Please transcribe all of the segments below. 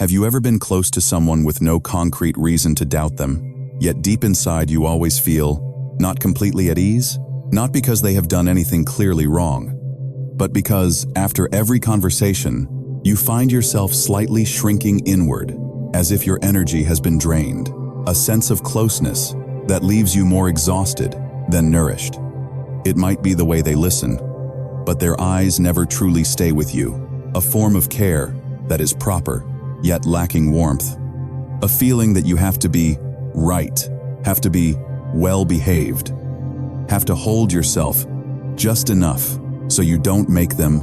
Have you ever been close to someone with no concrete reason to doubt them, yet deep inside you always feel not completely at ease? Not because they have done anything clearly wrong, but because, after every conversation, you find yourself slightly shrinking inward, as if your energy has been drained, a sense of closeness that leaves you more exhausted than nourished. It might be the way they listen, but their eyes never truly stay with you, a form of care that is proper, yet lacking warmth. A feeling that you have to be right, have to be well-behaved, have to hold yourself just enough so you don't make them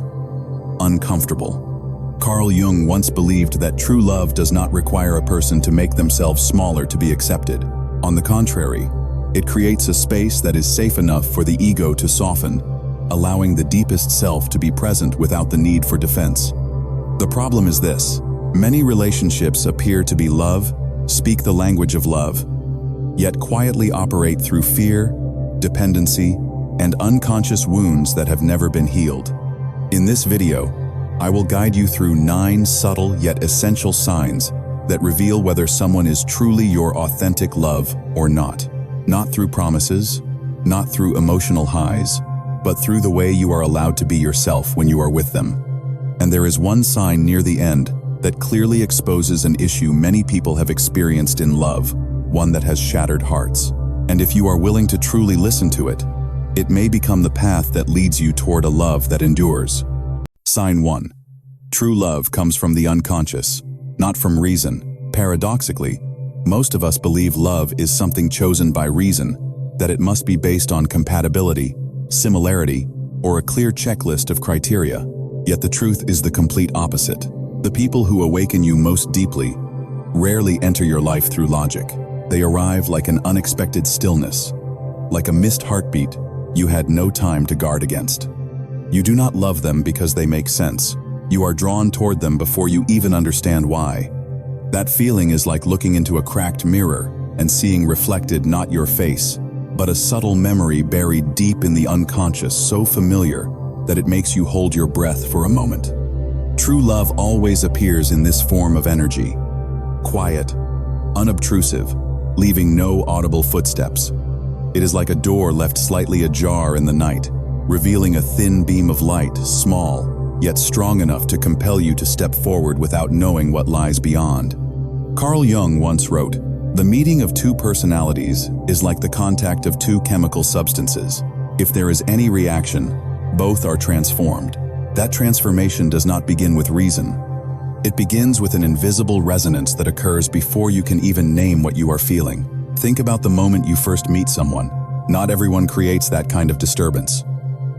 uncomfortable. Carl Jung once believed that true love does not require a person to make themselves smaller to be accepted. On the contrary, it creates a space that is safe enough for the ego to soften, allowing the deepest self to be present without the need for defense. The problem is this: many relationships appear to be love, speak the language of love, yet quietly operate through fear, dependency, and unconscious wounds that have never been healed. In this video, I will guide you through 9 subtle yet essential signs that reveal whether someone is truly your authentic love or not. Not through promises, not through emotional highs, but through the way you are allowed to be yourself when you are with them. And there is one sign near the end that clearly exposes an issue many people have experienced in love, one that has shattered hearts. And if you are willing to truly listen to it, it may become the path that leads you toward a love that endures. Sign 1. True love comes from the unconscious, not from reason. Paradoxically, most of us believe love is something chosen by reason, that it must be based on compatibility, similarity, or a clear checklist of criteria. Yet the truth is the complete opposite. The people who awaken you most deeply rarely enter your life through logic. They arrive like an unexpected stillness, like a missed heartbeat you had no time to guard against. You do not love them because they make sense. You are drawn toward them before you even understand why. That feeling is like looking into a cracked mirror and seeing reflected not your face, but a subtle memory buried deep in the unconscious, so familiar that it makes you hold your breath for a moment. True love always appears in this form of energy: quiet, unobtrusive, leaving no audible footsteps. It is like a door left slightly ajar in the night, revealing a thin beam of light, small, yet strong enough to compel you to step forward without knowing what lies beyond. Carl Jung once wrote, "The meeting of two personalities is like the contact of two chemical substances. If there is any reaction, both are transformed. That transformation does not begin with reason. It begins with an invisible resonance that occurs before you can even name what you are feeling." Think about the moment you first meet someone. Not everyone creates that kind of disturbance.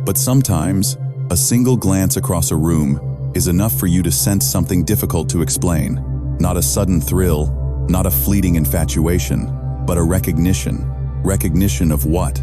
But sometimes, a single glance across a room is enough for you to sense something difficult to explain. Not a sudden thrill, not a fleeting infatuation, but a recognition. Recognition of what?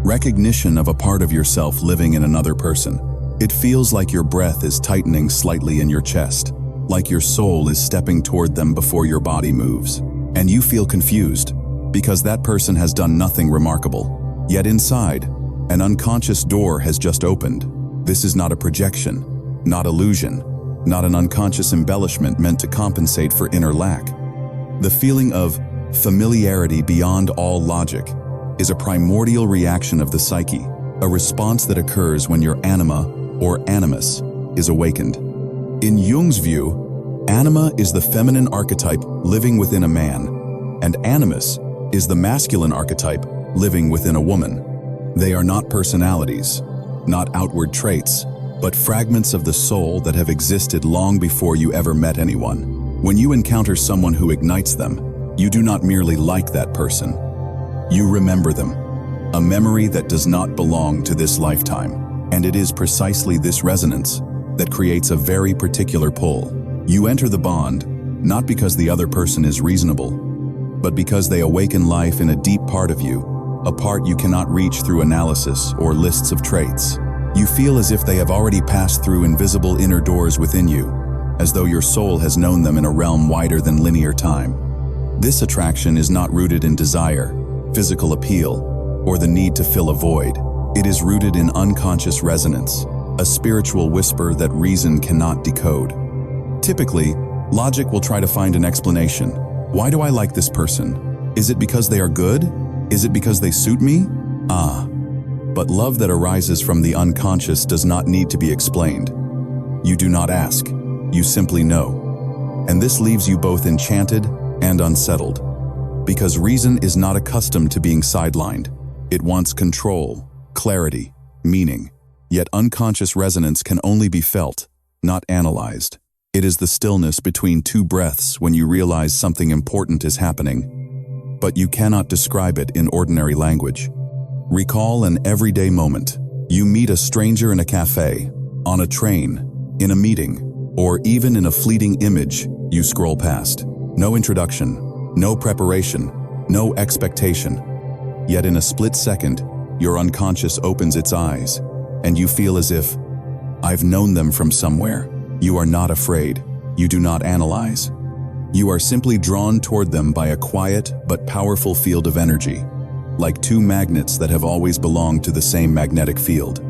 Recognition of a part of yourself living in another person. It feels like your breath is tightening slightly in your chest, like your soul is stepping toward them before your body moves. And you feel confused, because that person has done nothing remarkable. Yet inside, an unconscious door has just opened. This is not a projection, not illusion, not an unconscious embellishment meant to compensate for inner lack. The feeling of familiarity beyond all logic is a primordial reaction of the psyche, a response that occurs when your anima, or animus, is awakened. In Jung's view, anima is the feminine archetype living within a man, and animus is the masculine archetype living within a woman. They are not personalities, not outward traits, but fragments of the soul that have existed long before you ever met anyone. When you encounter someone who ignites them, you do not merely like that person. You remember them, a memory that does not belong to this lifetime. And it is precisely this resonance that creates a very particular pull. You enter the bond, not because the other person is reasonable, but because they awaken life in a deep part of you, a part you cannot reach through analysis or lists of traits. You feel as if they have already passed through invisible inner doors within you, as though your soul has known them in a realm wider than linear time. This attraction is not rooted in desire, physical appeal, or the need to fill a void. It is rooted in unconscious resonance, a spiritual whisper that reason cannot decode. Typically, Logic will try to find an explanation. Why do I like this person? Is it because they are good? Is it because they suit me? But love that arises from the unconscious does not need to be explained. You do not ask, you simply know. And this leaves you both enchanted and unsettled. Because reason is not accustomed to being sidelined. It wants control, clarity, meaning. Yet unconscious resonance can only be felt, not analyzed. It is the stillness between two breaths when you realize something important is happening. But you cannot describe it in ordinary language. Recall an everyday moment. You meet a stranger in a cafe, on a train, in a meeting, or even in a fleeting image you scroll past. No introduction, no preparation, no expectation. Yet in a split second, your unconscious opens its eyes, and you feel as if, I've known them from somewhere. You are not afraid. You do not analyze. You are simply drawn toward them by a quiet but powerful field of energy, like two magnets that have always belonged to the same magnetic field.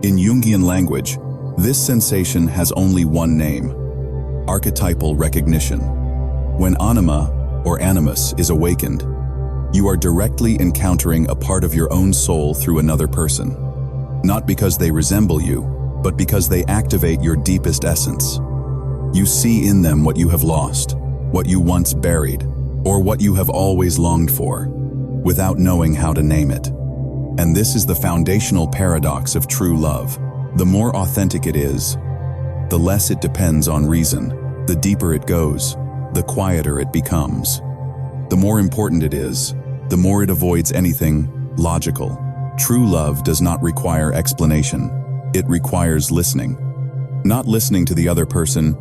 In Jungian language, this sensation has only one name: archetypal recognition. When anima, or animus, is awakened, you are directly encountering a part of your own soul through another person. Not because they resemble you, but because they activate your deepest essence. You see in them what you have lost, what you once buried, or what you have always longed for, without knowing how to name it. And this is the foundational paradox of true love. The more authentic it is, the less it depends on reason. The deeper it goes, the quieter it becomes. The more important it is, the more it avoids anything logical. True love does not require explanation. It requires listening. Not listening to the other person,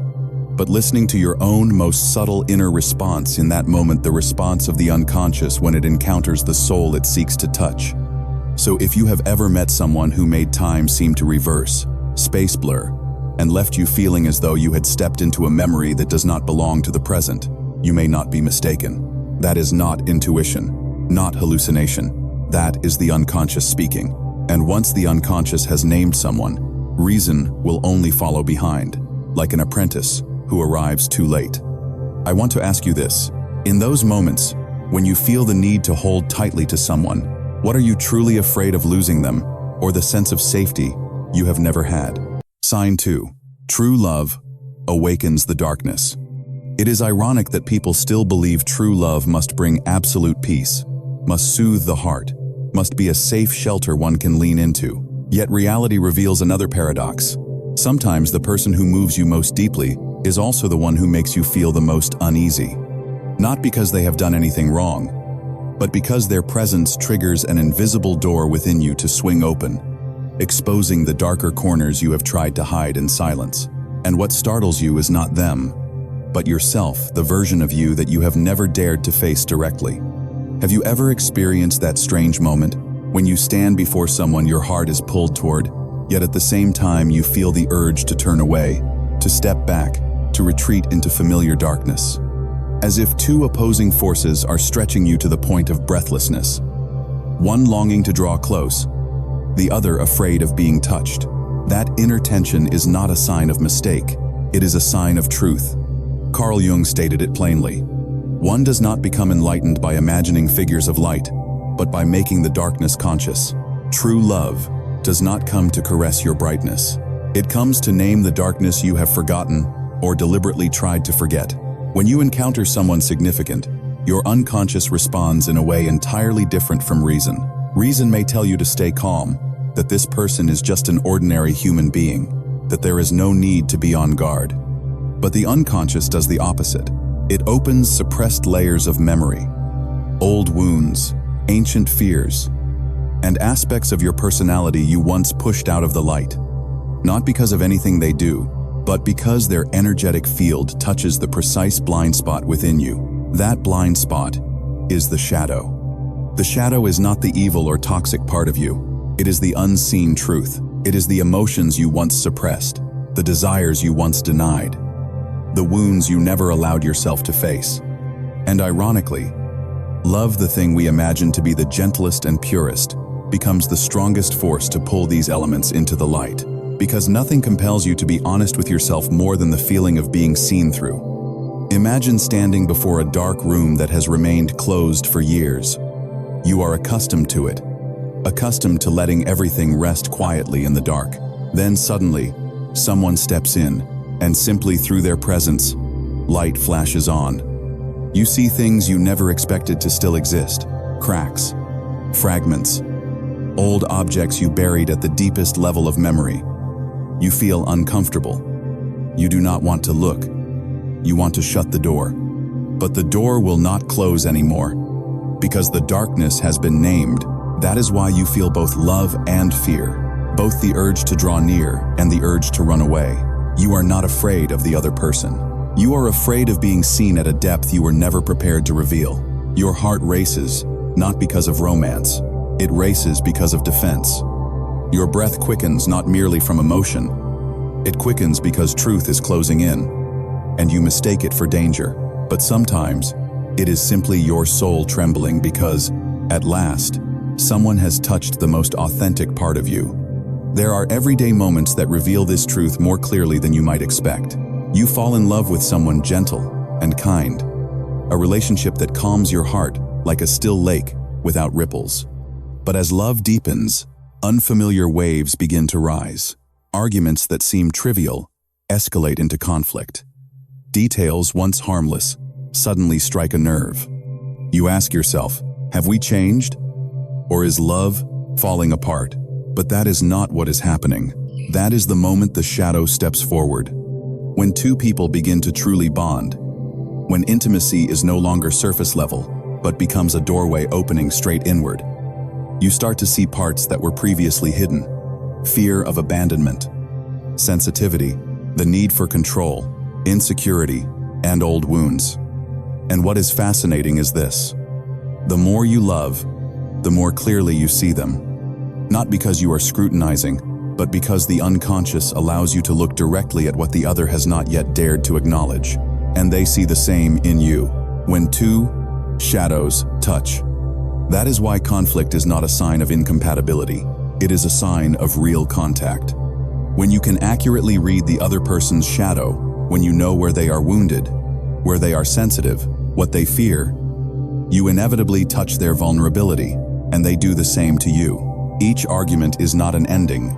but listening to your own most subtle inner response in that moment, the response of the unconscious when it encounters the soul it seeks to touch. So if you have ever met someone who made time seem to reverse, space blur, and left you feeling as though you had stepped into a memory that does not belong to the present, you may not be mistaken. That is not intuition, not hallucination. That is the unconscious speaking. And once the unconscious has named someone, reason will only follow behind, like an apprentice who arrives too late. I want to ask you this. In those moments, when you feel the need to hold tightly to someone, what are you truly afraid of losing them, or the sense of safety you have never had? Sign 2. True love awakens the darkness. It is ironic that people still believe true love must bring absolute peace, must soothe the heart, must be a safe shelter one can lean into. Yet reality reveals another paradox. Sometimes the person who moves you most deeply is also the one who makes you feel the most uneasy. Not because they have done anything wrong, but because their presence triggers an invisible door within you to swing open, exposing the darker corners you have tried to hide in silence. And what startles you is not them, but yourself, the version of you that you have never dared to face directly. Have you ever experienced that strange moment when you stand before someone your heart is pulled toward, yet at the same time you feel the urge to turn away, to step back, to retreat into familiar darkness? As if two opposing forces are stretching you to the point of breathlessness. One longing to draw close, the other afraid of being touched. That inner tension is not a sign of mistake, it is a sign of truth. Carl Jung stated it plainly. One does not become enlightened by imagining figures of light, but by making the darkness conscious. True love does not come to caress your brightness. It comes to name the darkness you have forgotten or deliberately tried to forget. When you encounter someone significant, your unconscious responds in a way entirely different from reason. Reason may tell you to stay calm, that this person is just an ordinary human being, that there is no need to be on guard. But the unconscious does the opposite. It opens suppressed layers of memory, old wounds, ancient fears, and aspects of your personality you once pushed out of the light. Not because of anything they do, but because their energetic field touches the precise blind spot within you. That blind spot is the shadow. The shadow is not the evil or toxic part of you. It is the unseen truth. It is the emotions you once suppressed, the desires you once denied, the wounds you never allowed yourself to face. And ironically, love, the thing we imagine to be the gentlest and purest, becomes the strongest force to pull these elements into the light. Because nothing compels you to be honest with yourself more than the feeling of being seen through. Imagine standing before a dark room that has remained closed for years. You are accustomed to it, accustomed to letting everything rest quietly in the dark. Then suddenly, someone steps in, and simply through their presence, light flashes on. You see things you never expected to still exist: cracks, fragments, old objects you buried at the deepest level of memory. You feel uncomfortable. You do not want to look. You want to shut the door. But the door will not close anymore, because the darkness has been named. That is why you feel both love and fear, both the urge to draw near and the urge to run away. You are not afraid of the other person. You are afraid of being seen at a depth you were never prepared to reveal. Your heart races, not because of romance. It races because of defense. Your breath quickens not merely from emotion. It quickens because truth is closing in, and you mistake it for danger. But sometimes, it is simply your soul trembling because, at last, someone has touched the most authentic part of you. There are everyday moments that reveal this truth more clearly than you might expect. You fall in love with someone gentle and kind, a relationship that calms your heart like a still lake without ripples. But as love deepens, unfamiliar waves begin to rise. Arguments that seem trivial escalate into conflict. Details once harmless suddenly strike a nerve. You ask yourself, have we changed? Or is love falling apart? But that is not what is happening. That is the moment the shadow steps forward. When two people begin to truly bond, when intimacy is no longer surface level, but becomes a doorway opening straight inward, you start to see parts that were previously hidden: fear of abandonment, sensitivity, the need for control, insecurity, and old wounds. And what is fascinating is this: the more you love, the more clearly you see them. Not because you are scrutinizing, but because the unconscious allows you to look directly at what the other has not yet dared to acknowledge. And they see the same in you. When two shadows touch, that is why conflict is not a sign of incompatibility. It is a sign of real contact. When you can accurately read the other person's shadow, when you know where they are wounded, where they are sensitive, what they fear, you inevitably touch their vulnerability, and they do the same to you. Each argument is not an ending,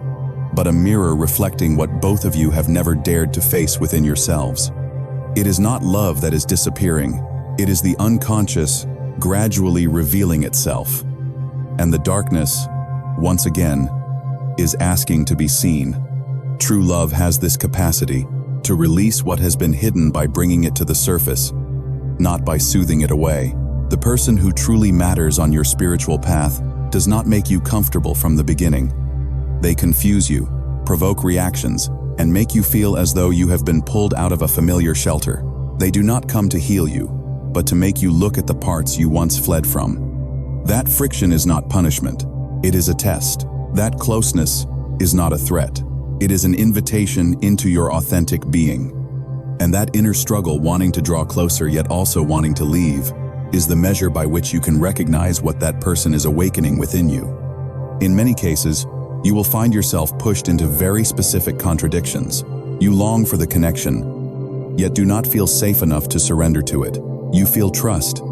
but a mirror reflecting what both of you have never dared to face within yourselves. It is not love that is disappearing. It is the unconscious gradually revealing itself. And the darkness, once again, is asking to be seen. True love has this capacity to release what has been hidden by bringing it to the surface, not by soothing it away. The person who truly matters on your spiritual path does not make you comfortable from the beginning. They confuse you, provoke reactions, and make you feel as though you have been pulled out of a familiar shelter. They do not come to heal you, but to make you look at the parts you once fled from. That friction is not punishment. It is a test. That closeness is not a threat. It is an invitation into your authentic being. And that inner struggle, wanting to draw closer yet also wanting to leave, is the measure by which you can recognize what that person is awakening within you. In many cases, you will find yourself pushed into very specific contradictions. You long for the connection, yet do not feel safe enough to surrender to it. You feel trust,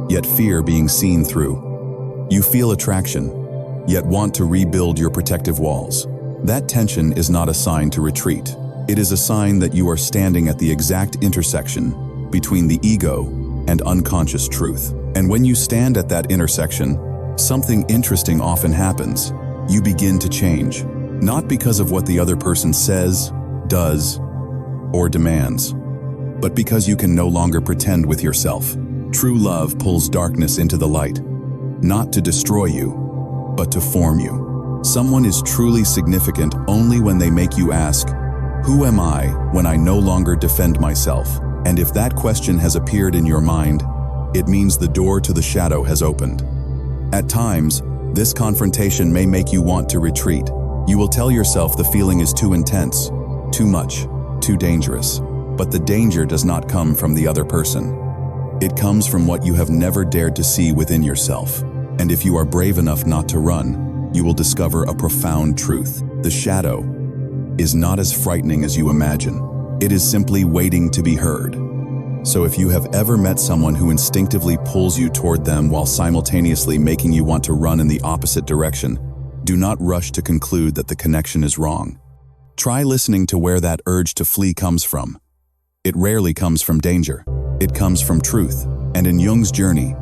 yet fear being seen through. You feel attraction, yet want to rebuild your protective walls. That tension is not a sign to retreat. It is a sign that you are standing at the exact intersection between the ego and unconscious truth. And when you stand at that intersection, something interesting often happens. You begin to change, not because of what the other person says, does, or demands, but because you can no longer pretend with yourself. True love pulls darkness into the light, not to destroy you, but to form you. Someone is truly significant only when they make you ask, who am I when I no longer defend myself? And if that question has appeared in your mind, it means the door to the shadow has opened. At times, this confrontation may make you want to retreat. You will tell yourself the feeling is too intense, too much, too dangerous. But the danger does not come from the other person. It comes from what you have never dared to see within yourself. And if you are brave enough not to run, you will discover a profound truth. The shadow is not as frightening as you imagine. It is simply waiting to be heard. So if you have ever met someone who instinctively pulls you toward them while simultaneously making you want to run in the opposite direction, do not rush to conclude that the connection is wrong. Try listening to where that urge to flee comes from. It rarely comes from danger. It comes from truth. And in Jung's journey,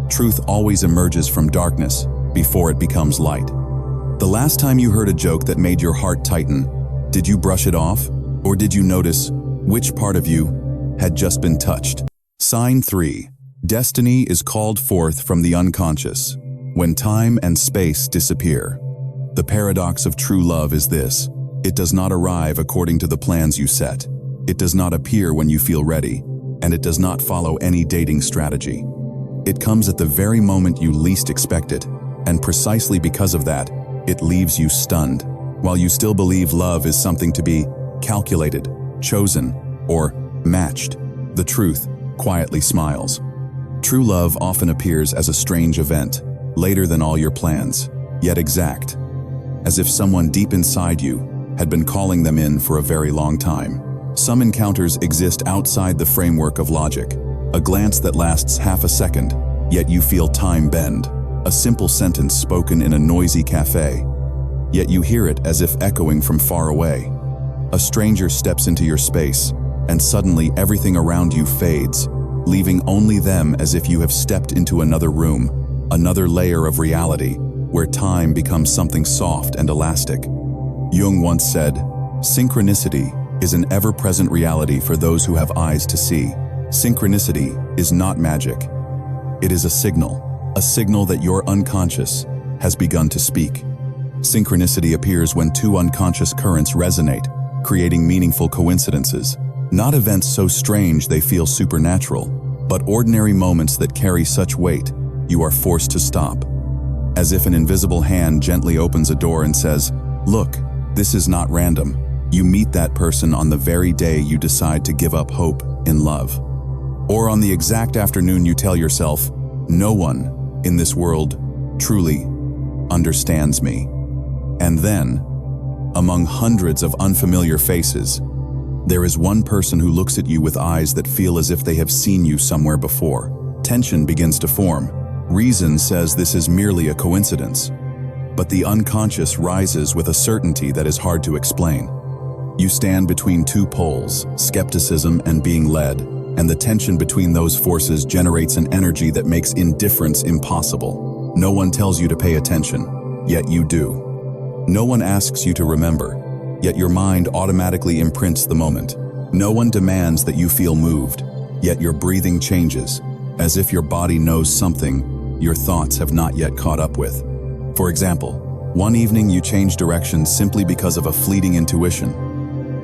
truth always emerges from darkness before it becomes light. The last time you heard a joke that made your heart tighten, did you brush it off? Or did you notice which part of you had just been touched? Sign 3. Destiny is called forth from the unconscious when time and space disappear. The paradox of true love is this: it does not arrive according to the plans you set. It does not appear when you feel ready, and it does not follow any dating strategy. It comes at the very moment you least expect it, and precisely because of that, it leaves you stunned. While you still believe love is something to be calculated, chosen, or matched, the truth quietly smiles. True love often appears as a strange event, later than all your plans, yet exact, as if someone deep inside you had been calling them in for a very long time. Some encounters exist outside the framework of logic, a glance that lasts half a second, yet you feel time bend, a simple sentence spoken in a noisy cafe, yet you hear it as if echoing from far away. A stranger steps into your space, and suddenly everything around you fades, leaving only them, as if you have stepped into another room, another layer of reality, where time becomes something soft and elastic. Jung once said, "Synchronicity is an ever-present reality for those who have eyes to see." Synchronicity is not magic. It is a signal that your unconscious has begun to speak. Synchronicity appears when two unconscious currents resonate, creating meaningful coincidences. Not events so strange they feel supernatural, but ordinary moments that carry such weight, you are forced to stop. As if an invisible hand gently opens a door and says, "Look, this is not random." You meet that person on the very day you decide to give up hope in love. Or on the exact afternoon you tell yourself, "No one in this world truly understands me." And then, among hundreds of unfamiliar faces, there is one person who looks at you with eyes that feel as if they have seen you somewhere before. Tension begins to form. Reason says this is merely a coincidence. But the unconscious rises with a certainty that is hard to explain. You stand between two poles, skepticism and being led, and the tension between those forces generates an energy that makes indifference impossible. No one tells you to pay attention, yet you do. No one asks you to remember, yet your mind automatically imprints the moment. No one demands that you feel moved, yet your breathing changes, as if your body knows something your thoughts have not yet caught up with. For example, one evening you change direction simply because of a fleeting intuition,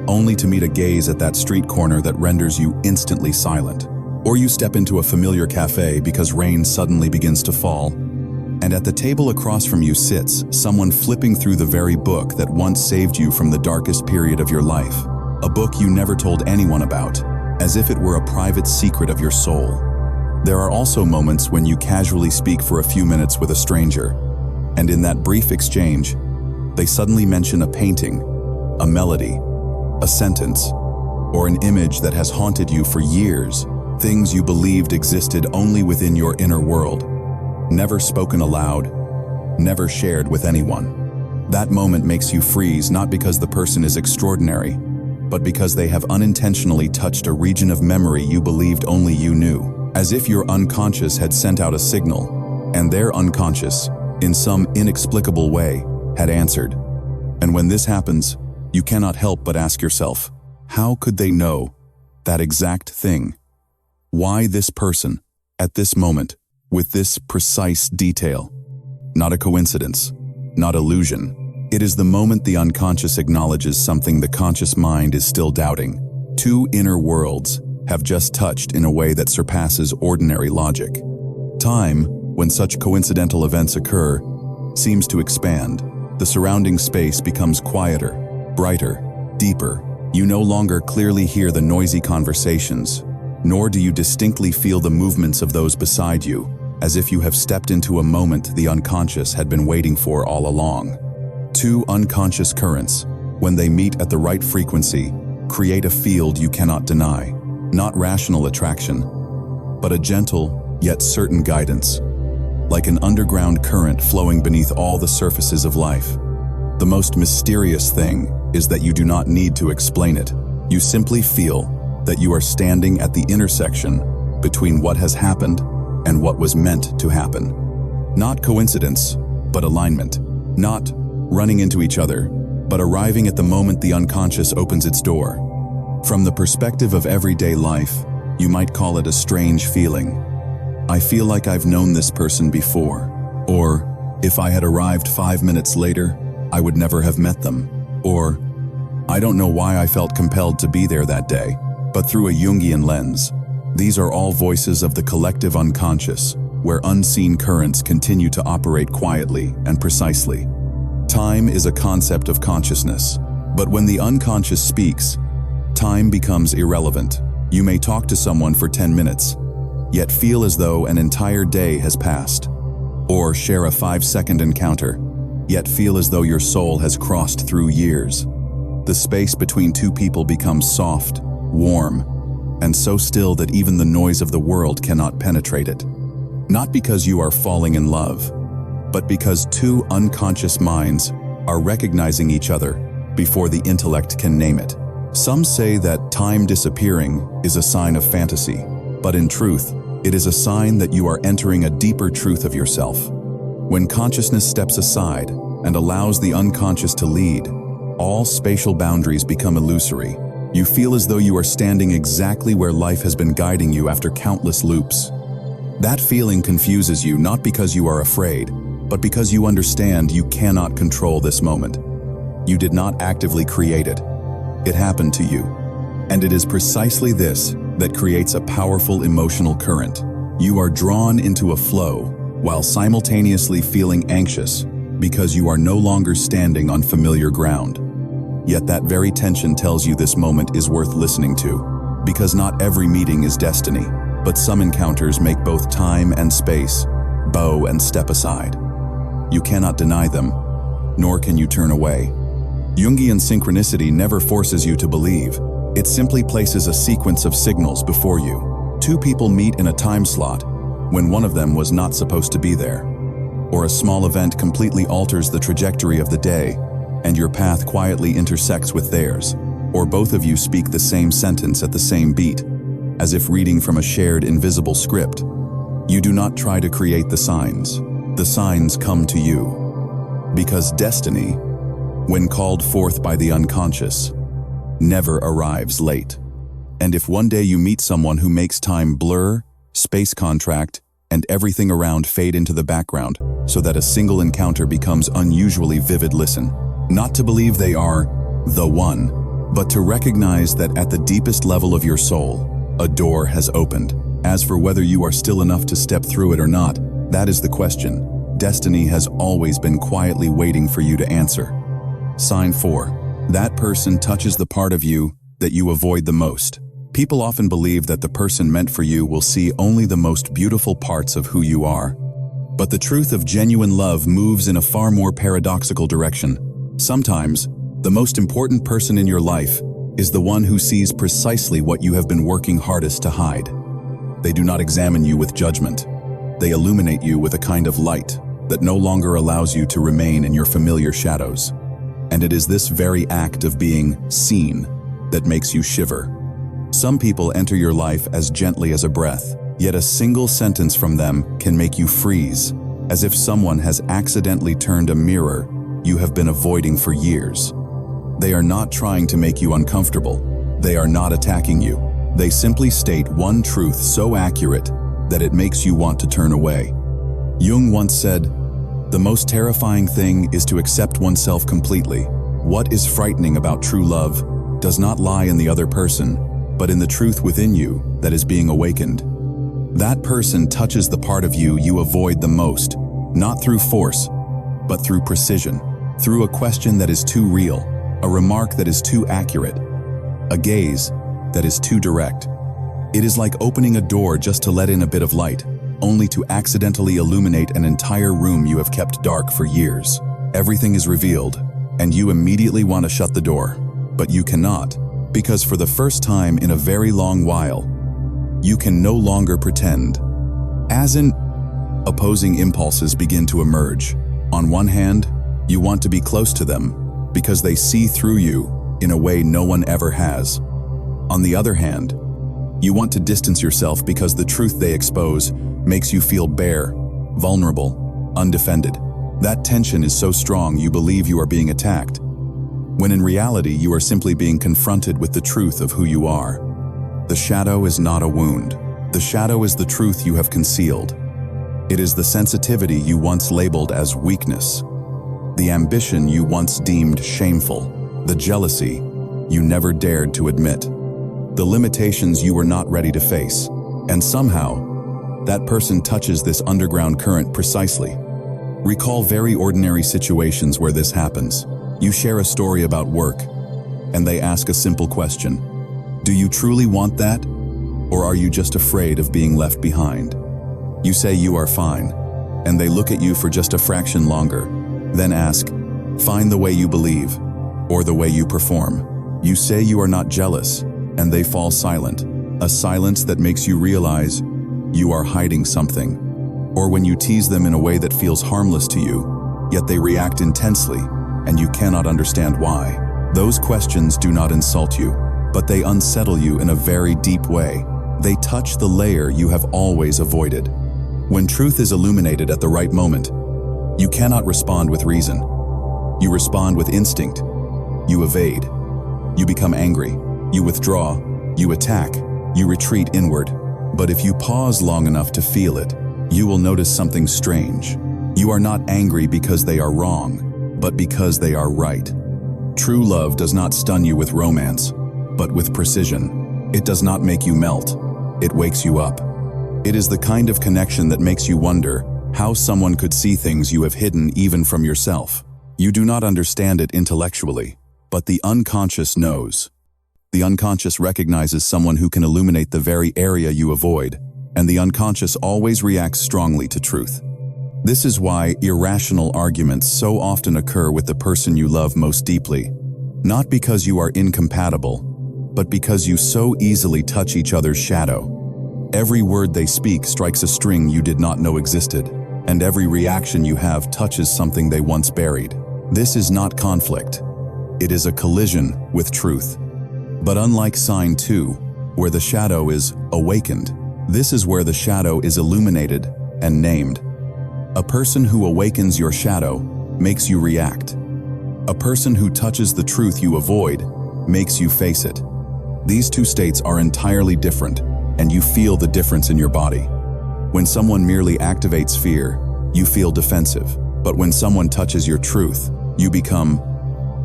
only to meet a gaze at that street corner that renders you instantly silent. Or you step into a familiar cafe because rain suddenly begins to fall, and at the table across from you sits someone flipping through the very book that once saved you from the darkest period of your life. A book you never told anyone about, as if it were a private secret of your soul. There are also moments when you casually speak for a few minutes with a stranger, and in that brief exchange, they suddenly mention a painting, a melody, a sentence, or an image that has haunted you for years, things you believed existed only within your inner world, never spoken aloud, never shared with anyone. That moment makes you freeze, not because the person is extraordinary, but because they have unintentionally touched a region of memory you believed only you knew, as if your unconscious had sent out a signal, and their unconscious, in some inexplicable way, had answered. And when this happens, you cannot help but ask yourself, how could they know that exact thing? Why this person, at this moment, with this precise detail? Not a coincidence, not illusion. It is the moment the unconscious acknowledges something the conscious mind is still doubting. Two inner worlds have just touched in a way that surpasses ordinary logic. Time, when such coincidental events occur, seems to expand. The surrounding space becomes quieter, brighter, deeper. You no longer clearly hear the noisy conversations, nor do you distinctly feel the movements of those beside you, as if you have stepped into a moment the unconscious had been waiting for all along. Two unconscious currents, when they meet at the right frequency, create a field you cannot deny. Not rational attraction, but a gentle yet certain guidance, like an underground current flowing beneath all the surfaces of life. The most mysterious thing is that you do not need to explain it. You simply feel that you are standing at the intersection between what has happened and what was meant to happen. Not coincidence, but alignment. Not running into each other, but arriving at the moment the unconscious opens its door. From the perspective of everyday life, you might call it a strange feeling. I feel like I've known this person before. Or, if I had arrived 5 minutes later, I would never have met them. Or, I don't know why I felt compelled to be there that day, but through a Jungian lens. These are all voices of the collective unconscious, where unseen currents continue to operate quietly and precisely. Time is a concept of consciousness, but when the unconscious speaks, time becomes irrelevant. You may talk to someone for 10 minutes, yet feel as though an entire day has passed. Or share a 5-second encounter, yet feel as though your soul has crossed through years. The space between two people becomes soft, warm, and so still that even the noise of the world cannot penetrate it. Not because you are falling in love, but because two unconscious minds are recognizing each other before the intellect can name it. Some say that time disappearing is a sign of fantasy, but in truth, it is a sign that you are entering a deeper truth of yourself. When consciousness steps aside and allows the unconscious to lead, all spatial boundaries become illusory. You feel as though you are standing exactly where life has been guiding you after countless loops. That feeling confuses you not because you are afraid, but because you understand you cannot control this moment. You did not actively create it. It happened to you. And it is precisely this that creates a powerful emotional current. You are drawn into a flow while simultaneously feeling anxious because you are no longer standing on familiar ground. Yet that very tension tells you this moment is worth listening to, because not every meeting is destiny, but some encounters make both time and space bow and step aside. You cannot deny them, nor can you turn away. Jungian synchronicity never forces you to believe. It simply places a sequence of signals before you. Two people meet in a time slot when one of them was not supposed to be there. Or a small event completely alters the trajectory of the day, and your path quietly intersects with theirs. Or both of you speak the same sentence at the same beat, as if reading from a shared invisible script. You do not try to create the signs. The signs come to you. Because destiny, when called forth by the unconscious, never arrives late. And if one day you meet someone who makes time blur, space contract, and everything around fade into the background so that a single encounter becomes unusually vivid, listen. Not to believe they are the one, but to recognize that at the deepest level of your soul, a door has opened. As for whether you are still enough to step through it or not, that is the question. Destiny has always been quietly waiting for you to answer. Sign 4. That person touches the part of you that you avoid the most. People often believe that the person meant for you will see only the most beautiful parts of who you are. But the truth of genuine love moves in a far more paradoxical direction. Sometimes, the most important person in your life is the one who sees precisely what you have been working hardest to hide. They do not examine you with judgment. They illuminate you with a kind of light that no longer allows you to remain in your familiar shadows. And it is this very act of being seen that makes you shiver. Some people enter your life as gently as a breath, yet a single sentence from them can make you freeze, as if someone has accidentally turned a mirror you have been avoiding for years. They are not trying to make you uncomfortable. They are not attacking you. They simply state one truth so accurate that it makes you want to turn away. Jung once said, "The most terrifying thing is to accept oneself completely. What is frightening about true love does not lie in the other person, but in the truth within you that is being awakened." That person touches the part of you you avoid the most, not through force, but through precision. Through a question that is too real, a remark that is too accurate, a gaze that is too direct. It is like opening a door just to let in a bit of light, only to accidentally illuminate an entire room you have kept dark for years. Everything is revealed, and you immediately want to shut the door, but you cannot, Because for the first time in a very long while, you can no longer pretend. As in, opposing impulses begin to emerge. On one hand, you want to be close to them because they see through you in a way no one ever has. On the other hand, you want to distance yourself because the truth they expose makes you feel bare, vulnerable, undefended. That tension is so strong you believe you are being attacked, when in reality you are simply being confronted with the truth of who you are. The shadow is not a wound. The shadow is the truth you have concealed. It is the sensitivity you once labeled as weakness, the ambition you once deemed shameful, the jealousy you never dared to admit, the limitations you were not ready to face. And somehow, that person touches this underground current precisely. Recall very ordinary situations where this happens. You share a story about work, and they ask a simple question. Do you truly want that? Or are you just afraid of being left behind? You say you are fine, and they look at you for just a fraction longer, then ask, find the way you believe, or the way you perform. You say you are not jealous, and they fall silent, a silence that makes you realize you are hiding something. Or when you tease them in a way that feels harmless to you, yet they react intensely, and you cannot understand why. Those questions do not insult you, but they unsettle you in a very deep way. They touch the layer you have always avoided. When truth is illuminated at the right moment, you cannot respond with reason. You respond with instinct. You evade. You become angry. You withdraw. You attack. You retreat inward. But if you pause long enough to feel it, you will notice something strange. You are not angry because they are wrong, but because they are right. True love does not stun you with romance, but with precision. It does not make you melt. It wakes you up. It is the kind of connection that makes you wonder how someone could see things you have hidden even from yourself. You do not understand it intellectually, but the unconscious knows. The unconscious recognizes someone who can illuminate the very area you avoid, and the unconscious always reacts strongly to truth. This is why irrational arguments so often occur with the person you love most deeply, not because you are incompatible, but because you so easily touch each other's shadow. Every word they speak strikes a string you did not know existed, and every reaction you have touches something they once buried. This is not conflict. It is a collision with truth. But unlike sign 2, where the shadow is awakened, this is where the shadow is illuminated and named. A person who awakens your shadow makes you react. A person who touches the truth you avoid makes you face it. These two states are entirely different, and you feel the difference in your body. When someone merely activates fear, you feel defensive. But when someone touches your truth, you become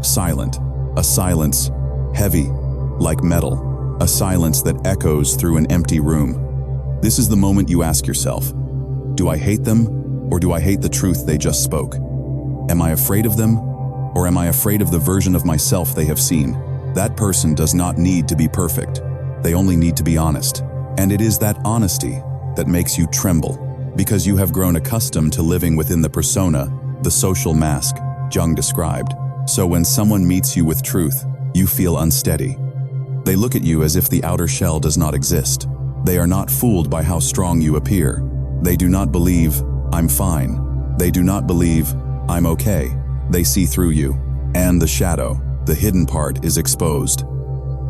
silent. A silence heavy, like metal. A silence that echoes through an empty room. This is the moment you ask yourself, do I hate them, or do I hate the truth they just spoke? Am I afraid of them, or am I afraid of the version of myself they have seen? That person does not need to be perfect. They only need to be honest. And it is that honesty that makes you tremble, because you have grown accustomed to living within the persona, the social mask Jung described. So when someone meets you with truth, you feel unsteady. They look at you as if the outer shell does not exist. They are not fooled by how strong you appear. They do not believe, I'm fine. They do not believe, I'm okay. They see through you, and the shadow, the hidden part, is exposed.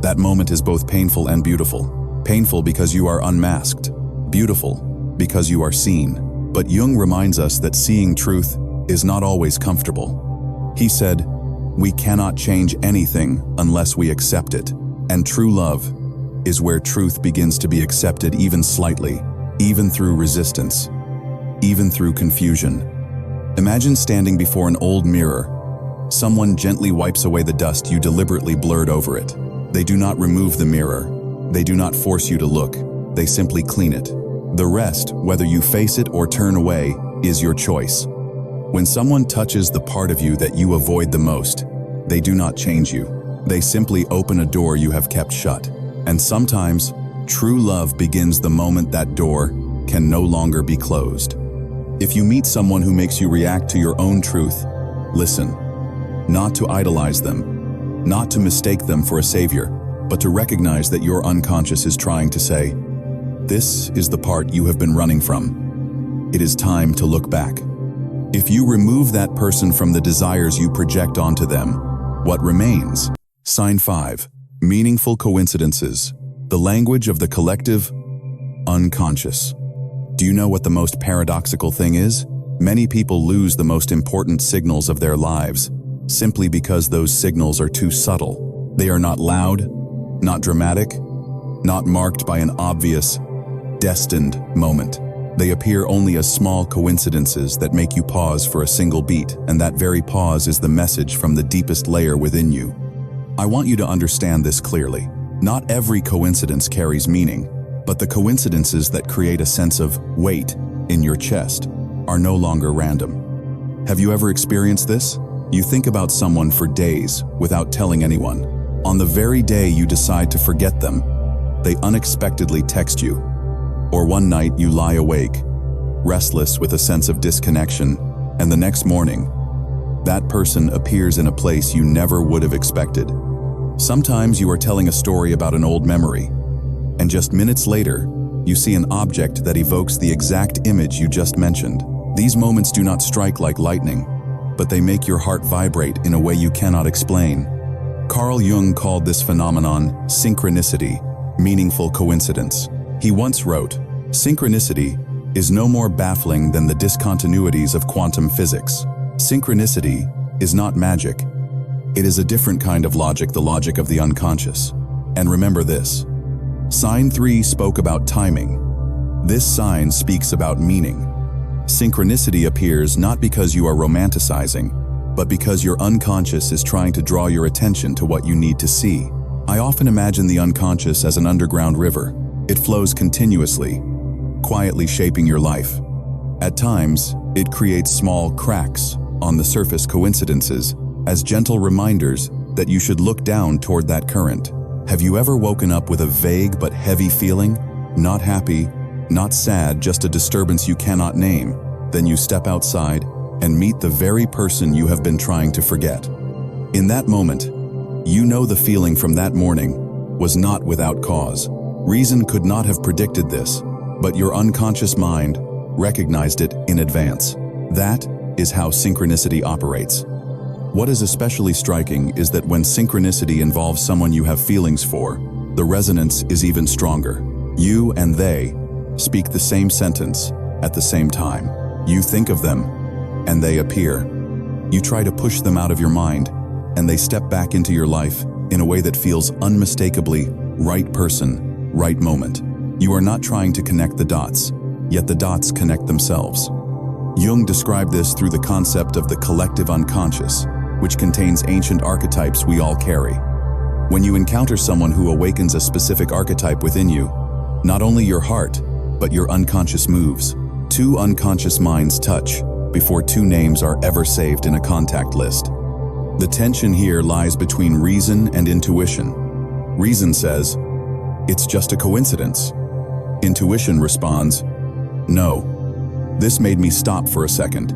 That moment is both painful and beautiful. Painful because you are unmasked. Beautiful because you are seen. But Jung reminds us that seeing truth is not always comfortable. He said, we cannot change anything unless we accept it. And true love is where truth begins to be accepted even slightly, even through resistance, even through confusion. Imagine standing before an old mirror. Someone gently wipes away the dust you deliberately blurred over it. They do not remove the mirror. They do not force you to look. They simply clean it. The rest, whether you face it or turn away, is your choice. When someone touches the part of you that you avoid the most, they do not change you. They simply open a door you have kept shut. And sometimes, true love begins the moment that door can no longer be closed. If you meet someone who makes you react to your own truth, listen. Not to idolize them, not to mistake them for a savior, but to recognize that your unconscious is trying to say, "This is the part you have been running from. It is time to look back." If you remove that person from the desires you project onto them, what remains? Sign 5. Meaningful coincidences. The language of the collective unconscious. Do you know what the most paradoxical thing is? Many people lose the most important signals of their lives simply because those signals are too subtle. They are not loud, not dramatic, not marked by an obvious, destined moment. They appear only as small coincidences that make you pause for a single beat, and that very pause is the message from the deepest layer within you. I want you to understand this clearly. Not every coincidence carries meaning, but the coincidences that create a sense of weight in your chest are no longer random. Have you ever experienced this? You think about someone for days without telling anyone. On the very day you decide to forget them, they unexpectedly text you. Or one night you lie awake, restless with a sense of disconnection, and the next morning, that person appears in a place you never would have expected. Sometimes you are telling a story about an old memory, and just minutes later, you see an object that evokes the exact image you just mentioned. These moments do not strike like lightning, but they make your heart vibrate in a way you cannot explain. Carl Jung called this phenomenon synchronicity, meaningful coincidence. He once wrote, "Synchronicity is no more baffling than the discontinuities of quantum physics. Synchronicity is not magic. It is a different kind of logic, the logic of the unconscious. And remember this. Sign 3 spoke about timing. This sign speaks about meaning. Synchronicity appears not because you are romanticizing, but because your unconscious is trying to draw your attention to what you need to see. I often imagine the unconscious as an underground river. It flows continuously, quietly shaping your life. At times, it creates small cracks on the surface coincidences as gentle reminders that you should look down toward that current. Have you ever woken up with a vague but heavy feeling? Not happy, not sad, just a disturbance you cannot name. Then you step outside and meet the very person you have been trying to forget. In that moment, you know the feeling from that morning was not without cause. Reason could not have predicted this, but your unconscious mind recognized it in advance. That is how synchronicity operates. What is especially striking is that when synchronicity involves someone you have feelings for, the resonance is even stronger. You and they speak the same sentence at the same time. You think of them, and they appear. You try to push them out of your mind, and they step back into your life in a way that feels unmistakably right person, right moment. You are not trying to connect the dots, yet the dots connect themselves. Jung described this through the concept of the collective unconscious, which contains ancient archetypes we all carry. When you encounter someone who awakens a specific archetype within you, not only your heart, but your unconscious moves. Two unconscious minds touch before two names are ever saved in a contact list. The tension here lies between reason and intuition. Reason says, "It's just a coincidence." Intuition responds, "No, this made me stop for a second."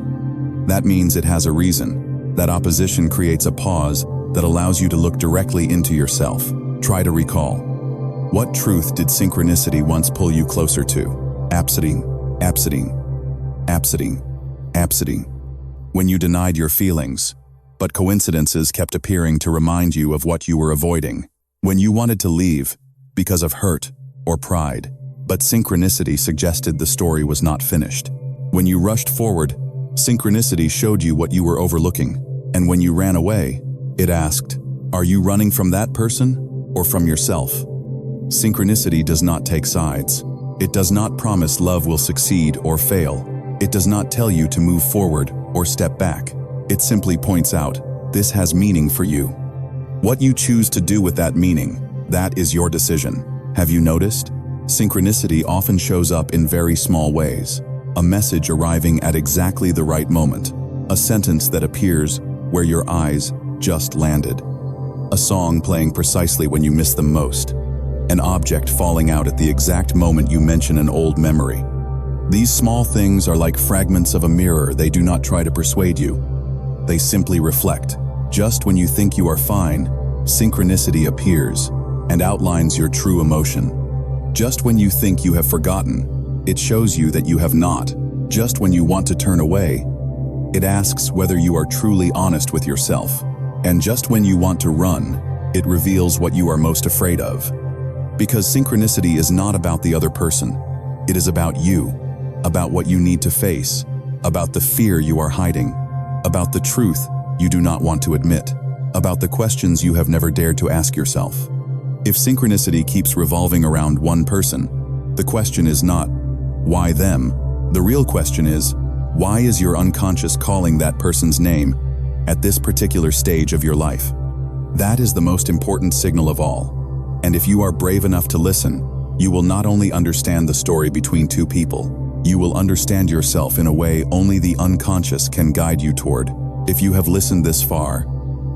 That means it has a reason. That opposition creates a pause that allows you to look directly into yourself. Try to recall. What truth did synchronicity once pull you closer to? Absenting, absenting, absenting, absenting. When you denied your feelings, but coincidences kept appearing to remind you of what you were avoiding. When you wanted to leave because of hurt or pride, but synchronicity suggested the story was not finished. When you rushed forward, synchronicity showed you what you were overlooking. And when you ran away, it asked, "Are you running from that person or from yourself?" Synchronicity does not take sides. It does not promise love will succeed or fail. It does not tell you to move forward or step back. It simply points out, this has meaning for you. What you choose to do with that meaning, that is your decision. Have you noticed? Synchronicity often shows up in very small ways. A message arriving at exactly the right moment. A sentence that appears where your eyes just landed. A song playing precisely when you miss them most. An object falling out at the exact moment you mention an old memory. These small things are like fragments of a mirror. They do not try to persuade you. They simply reflect. Just when you think you are fine, synchronicity appears, and outlines your true emotion. Just when you think you have forgotten, it shows you that you have not. Just when you want to turn away, it asks whether you are truly honest with yourself. And just when you want to run, it reveals what you are most afraid of. Because synchronicity is not about the other person. It is about you, about what you need to face, about the fear you are hiding, about the truth you do not want to admit, about the questions you have never dared to ask yourself. If synchronicity keeps revolving around one person, the question is not, why them? The real question is, why is your unconscious calling that person's name at this particular stage of your life? That is the most important signal of all. And if you are brave enough to listen, you will not only understand the story between two people, you will understand yourself in a way only the unconscious can guide you toward. If you have listened this far,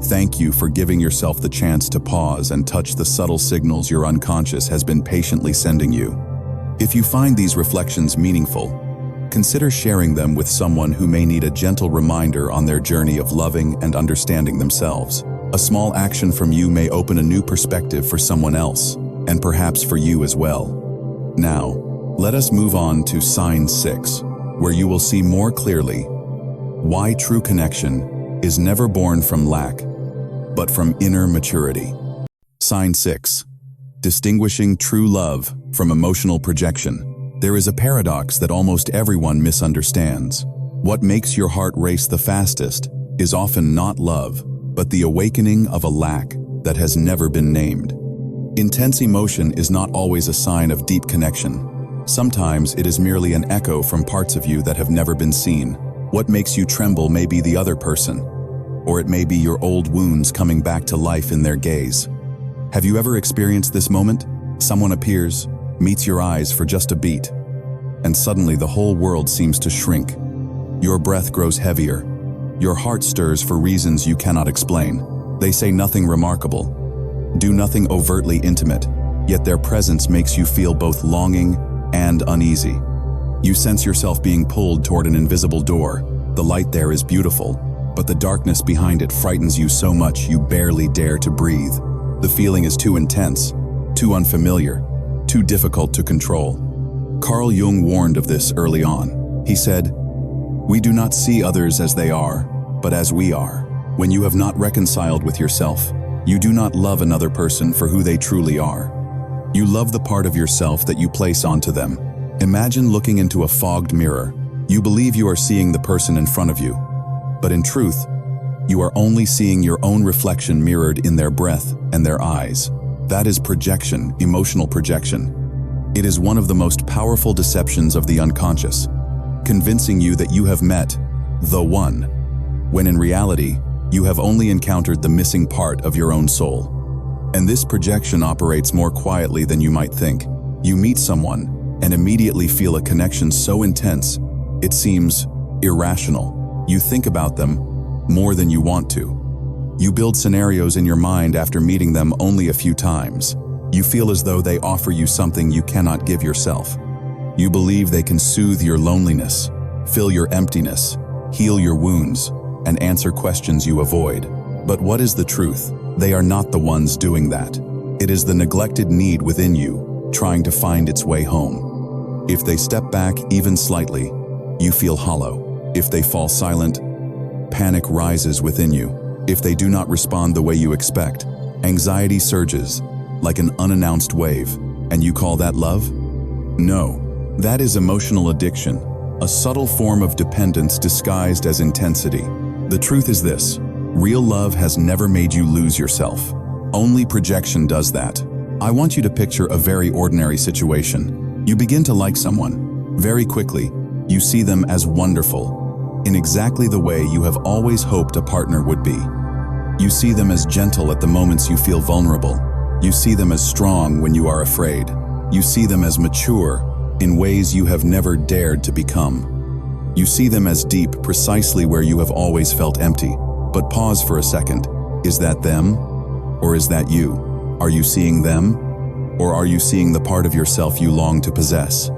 thank you for giving yourself the chance to pause and touch the subtle signals your unconscious has been patiently sending you. If you find these reflections meaningful, consider sharing them with someone who may need a gentle reminder on their journey of loving and understanding themselves. A small action from you may open a new perspective for someone else, and perhaps for you as well. Now, let us move on to sign 6, where you will see more clearly why true connection is never born from lack, but from inner maturity. Sign 6. Distinguishing true love from emotional projection. There is a paradox that almost everyone misunderstands. What makes your heart race the fastest is often not love, but the awakening of a lack that has never been named. Intense emotion is not always a sign of deep connection. Sometimes it is merely an echo from parts of you that have never been seen. What makes you tremble may be the other person, or it may be your old wounds coming back to life in their gaze. Have you ever experienced this moment? Someone appears, meets your eyes for just a beat, and suddenly the whole world seems to shrink. Your breath grows heavier. Your heart stirs for reasons you cannot explain. They say nothing remarkable, do nothing overtly intimate, yet their presence makes you feel both longing and uneasy. You sense yourself being pulled toward an invisible door. The light there is beautiful, but the darkness behind it frightens you so much you barely dare to breathe. The feeling is too intense, too unfamiliar, too difficult to control. Carl Jung warned of this early on. He said, "We do not see others as they are, but as we are." When you have not reconciled with yourself, you do not love another person for who they truly are. You love the part of yourself that you place onto them. Imagine looking into a fogged mirror. You believe you are seeing the person in front of you, but in truth, you are only seeing your own reflection mirrored in their breath and their eyes. That is projection, emotional projection. It is one of the most powerful deceptions of the unconscious, convincing you that you have met the one, when in reality, you have only encountered the missing part of your own soul. And this projection operates more quietly than you might think. You meet someone and immediately feel a connection so intense, it seems irrational. You think about them more than you want to. You build scenarios in your mind after meeting them only a few times. You feel as though they offer you something you cannot give yourself. You believe they can soothe your loneliness, fill your emptiness, heal your wounds, and answer questions you avoid. But what is the truth? They are not the ones doing that. It is the neglected need within you, trying to find its way home. If they step back even slightly, you feel hollow. If they fall silent, panic rises within you. If they do not respond the way you expect, anxiety surges like an unannounced wave. And you call that love? No, that is emotional addiction, a subtle form of dependence disguised as intensity. The truth is this: real love has never made you lose yourself. Only projection does that. I want you to picture a very ordinary situation. You begin to like someone. Very quickly, you see them as wonderful, in exactly the way you have always hoped a partner would be. You see them as gentle at the moments you feel vulnerable. You see them as strong when you are afraid. You see them as mature in ways you have never dared to become. You see them as deep precisely where you have always felt empty. But pause for a second. Is that them? Or is that you? Are you seeing them? Or are you seeing the part of yourself you long to possess?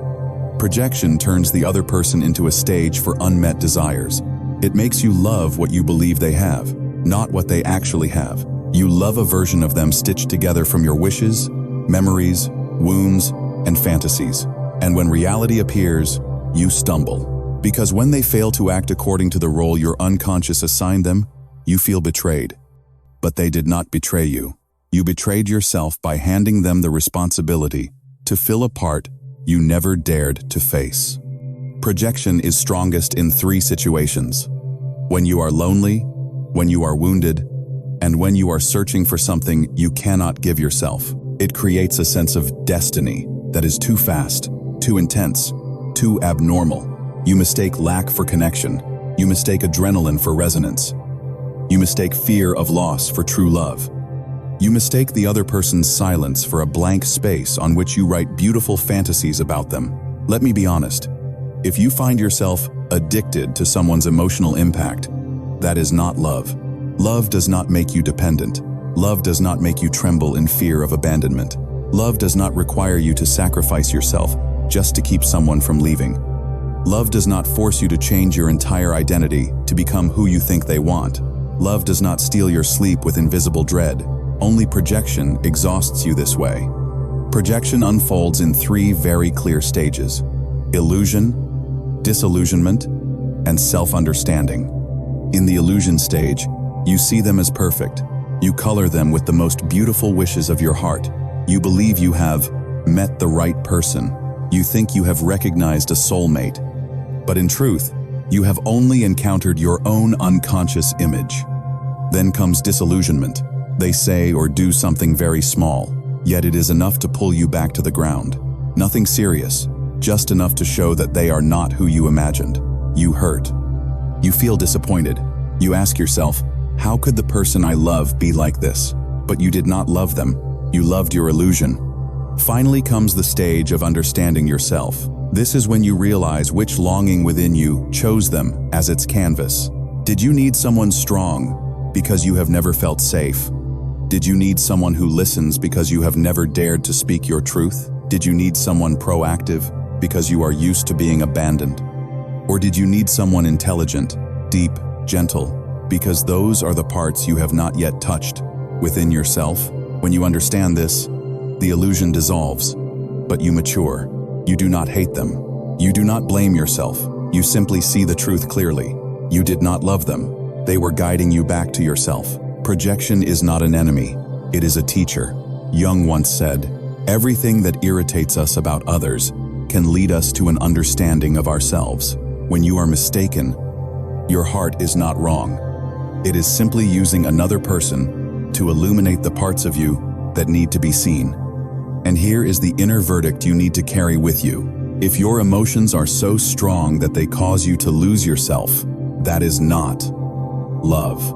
Projection turns the other person into a stage for unmet desires. It makes you love what you believe they have, not what they actually have. You love a version of them stitched together from your wishes, memories, wounds, and fantasies. And when reality appears, you stumble. Because when they fail to act according to the role your unconscious assigned them, you feel betrayed. But they did not betray you. You betrayed yourself by handing them the responsibility to fill a part you never dared to face. Projection is strongest in 3 situations: when you are lonely, when you are wounded, and when you are searching for something you cannot give yourself. It creates a sense of destiny that is too fast, too intense, too abnormal. You mistake lack for connection. You mistake adrenaline for resonance. You mistake fear of loss for true love. You mistake the other person's silence for a blank space on which you write beautiful fantasies about them. Let me be honest. If you find yourself addicted to someone's emotional impact, that is not love. Love does not make you dependent. Love does not make you tremble in fear of abandonment. Love does not require you to sacrifice yourself just to keep someone from leaving. Love does not force you to change your entire identity to become who you think they want. Love does not steal your sleep with invisible dread. Only projection exhausts you this way. Projection unfolds in 3 very clear stages: illusion, disillusionment, and self-understanding. In the illusion stage, you see them as perfect. You color them with the most beautiful wishes of your heart. You believe you have met the right person. You think you have recognized a soulmate. But in truth, you have only encountered your own unconscious image. Then comes disillusionment. They say or do something very small, yet it is enough to pull you back to the ground. Nothing serious, just enough to show that they are not who you imagined. You hurt. You feel disappointed. You ask yourself, how could the person I love be like this? But you did not love them. You loved your illusion. Finally comes the stage of understanding yourself. This is when you realize which longing within you chose them as its canvas. Did you need someone strong because you have never felt safe? Did you need someone who listens because you have never dared to speak your truth? Did you need someone proactive because you are used to being abandoned? Or did you need someone intelligent, deep, gentle, because those are the parts you have not yet touched within yourself? When you understand this, the illusion dissolves, but you mature. You do not hate them. You do not blame yourself. You simply see the truth clearly. You did not love them. They were guiding you back to yourself. Projection is not an enemy. It is a teacher. Jung once said, "Everything that irritates us about others can lead us to an understanding of ourselves." When you are mistaken, your heart is not wrong. It is simply using another person to illuminate the parts of you that need to be seen. And here is the inner verdict you need to carry with you. If your emotions are so strong that they cause you to lose yourself, that is not love.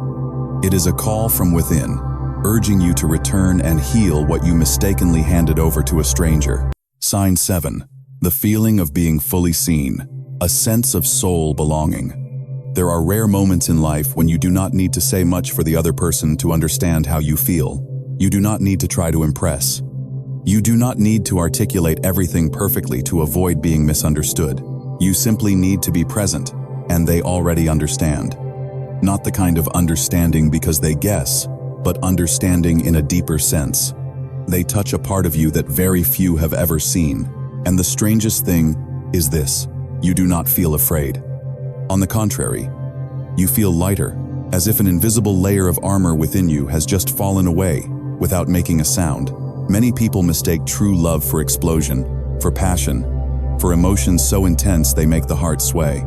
It is a call from within, urging you to return and heal what you mistakenly handed over to a stranger. Sign 7. The feeling of being fully seen, a sense of soul belonging. There are rare moments in life when you do not need to say much for the other person to understand how you feel. You do not need to try to impress. You do not need to articulate everything perfectly to avoid being misunderstood. You simply need to be present, and they already understand. Not the kind of understanding because they guess, but understanding in a deeper sense. They touch a part of you that very few have ever seen. And the strangest thing is this: you do not feel afraid. On the contrary, you feel lighter, as if an invisible layer of armor within you has just fallen away without making a sound. Many people mistake true love for explosion, for passion, for emotions so intense they make the heart sway.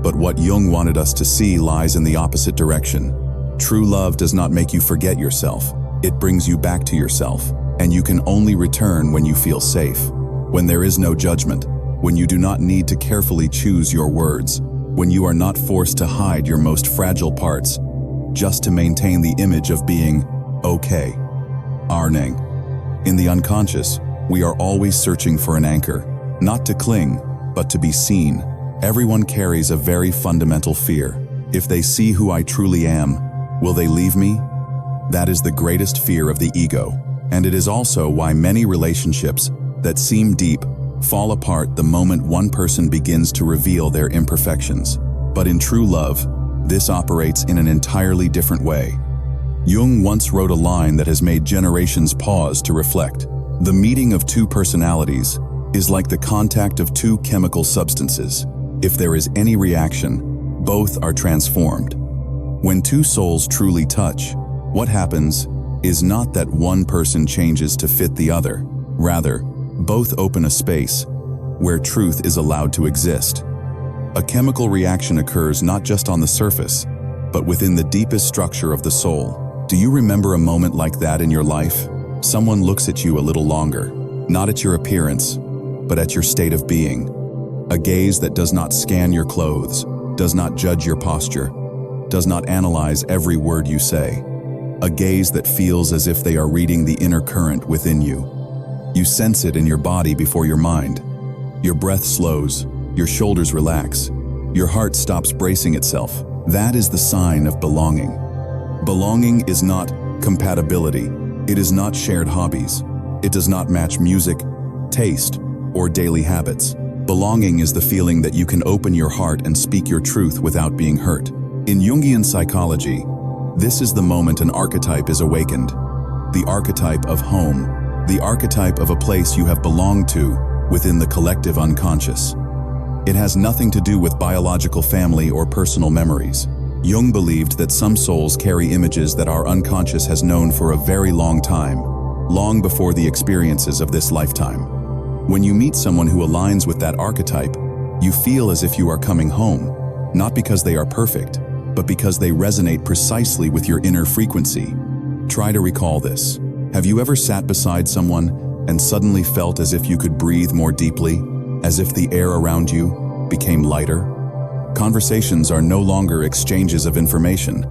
But what Jung wanted us to see lies in the opposite direction. True love does not make you forget yourself. It brings you back to yourself, and you can only return when you feel safe, when there is no judgment, when you do not need to carefully choose your words, when you are not forced to hide your most fragile parts, just to maintain the image of being okay. Arning. In the unconscious, we are always searching for an anchor, not to cling, but to be seen. Everyone carries a very fundamental fear. If they see who I truly am, will they leave me? That is the greatest fear of the ego, and it is also why many relationships that seem deep fall apart the moment one person begins to reveal their imperfections. But in true love, this operates in an entirely different way. Jung once wrote a line that has made generations pause to reflect. The meeting of two personalities is like the contact of two chemical substances. If there is any reaction, both are transformed. When two souls truly touch, what happens is not that one person changes to fit the other. Rather, both open a space where truth is allowed to exist. A chemical reaction occurs not just on the surface, but within the deepest structure of the soul. Do you remember a moment like that in your life? Someone looks at you a little longer, not at your appearance, but at your state of being. A gaze that does not scan your clothes, does not judge your posture, does not analyze every word you say. A gaze that feels as if they are reading the inner current within you. You sense it in your body before your mind. Your breath slows, your shoulders relax, your heart stops bracing itself. That is the sign of belonging. Belonging is not compatibility. It is not shared hobbies. It does not match music, taste, or daily habits. Belonging is the feeling that you can open your heart and speak your truth without being hurt. In Jungian psychology, this is the moment an archetype is awakened. The archetype of home, the archetype of a place you have belonged to within the collective unconscious. It has nothing to do with biological family or personal memories. Jung believed that some souls carry images that our unconscious has known for a very long time, long before the experiences of this lifetime. When you meet someone who aligns with that archetype, you feel as if you are coming home, not because they are perfect, but because they resonate precisely with your inner frequency. Try to recall this. Have you ever sat beside someone and suddenly felt as if you could breathe more deeply, as if the air around you became lighter? Conversations are no longer exchanges of information,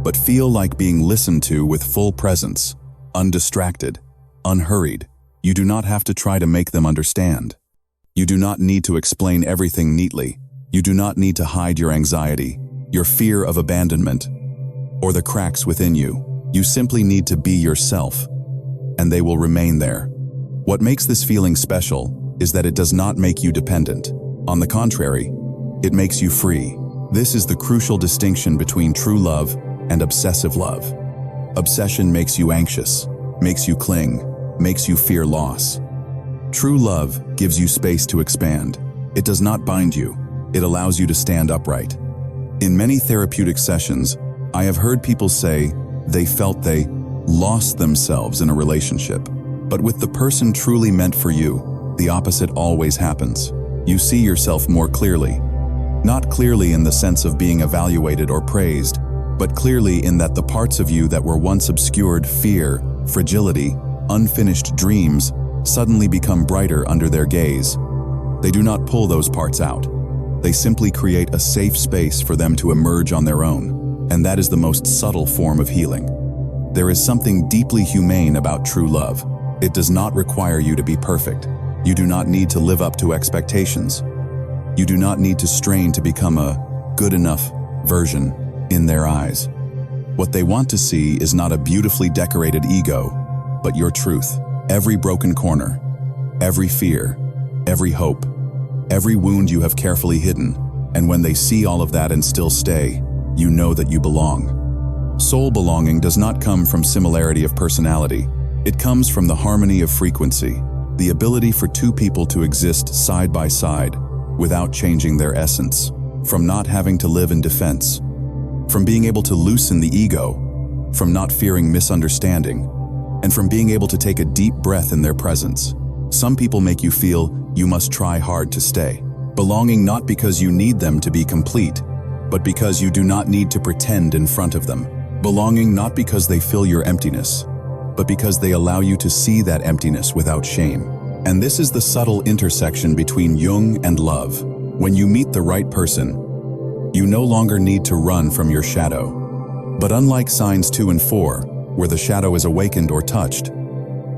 but feel like being listened to with full presence, undistracted, unhurried. You do not have to try to make them understand. You do not need to explain everything neatly. You do not need to hide your anxiety, your fear of abandonment, or the cracks within you. You simply need to be yourself, and they will remain there. What makes this feeling special is that it does not make you dependent. On the contrary, it makes you free. This is the crucial distinction between true love and obsessive love. Obsession makes you anxious, makes you cling, makes you fear loss. True love gives you space to expand. It does not bind you. It allows you to stand upright. In many therapeutic sessions, I have heard people say they felt they lost themselves in a relationship. But with the person truly meant for you, the opposite always happens. You see yourself more clearly. Not clearly in the sense of being evaluated or praised, but clearly in that the parts of you that were once obscured, fear, fragility, unfinished dreams, suddenly become brighter under their gaze. They do not pull those parts out. They simply create a safe space for them to emerge on their own, and that is the most subtle form of healing. There is something deeply humane about true love. It does not require you to be perfect. You do not need to live up to expectations. You do not need to strain to become a good enough version in their eyes. What they want to see is not a beautifully decorated ego, but your truth. Every broken corner, every fear, every hope, every wound you have carefully hidden. And when they see all of that and still stay, you know that you belong. Soul belonging does not come from similarity of personality. It comes from the harmony of frequency, the ability for two people to exist side by side without changing their essence, from not having to live in defense, from being able to loosen the ego, from not fearing misunderstanding, and from being able to take a deep breath in their presence. Some people make you feel you must try hard to stay, belonging not because you need them to be complete, but because you do not need to pretend in front of them. Belonging not because they fill your emptiness, but because they allow you to see that emptiness without shame. And this is the subtle intersection between Jung and love. When you meet the right person, you no longer need to run from your shadow. But unlike signs 2 and 4, where the shadow is awakened or touched,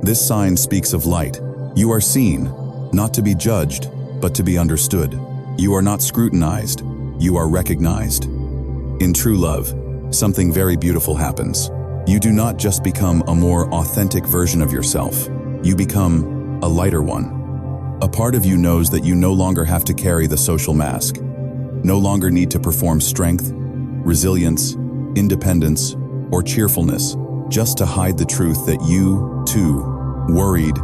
this sign speaks of light. You are seen, not to be judged, but to be understood. You are not scrutinized, you are recognized. In true love, something very beautiful happens. You do not just become a more authentic version of yourself. You become a lighter one. A part of you knows that you no longer have to carry the social mask, no longer need to perform strength, resilience, independence, or cheerfulness, just to hide the truth that you, too, worried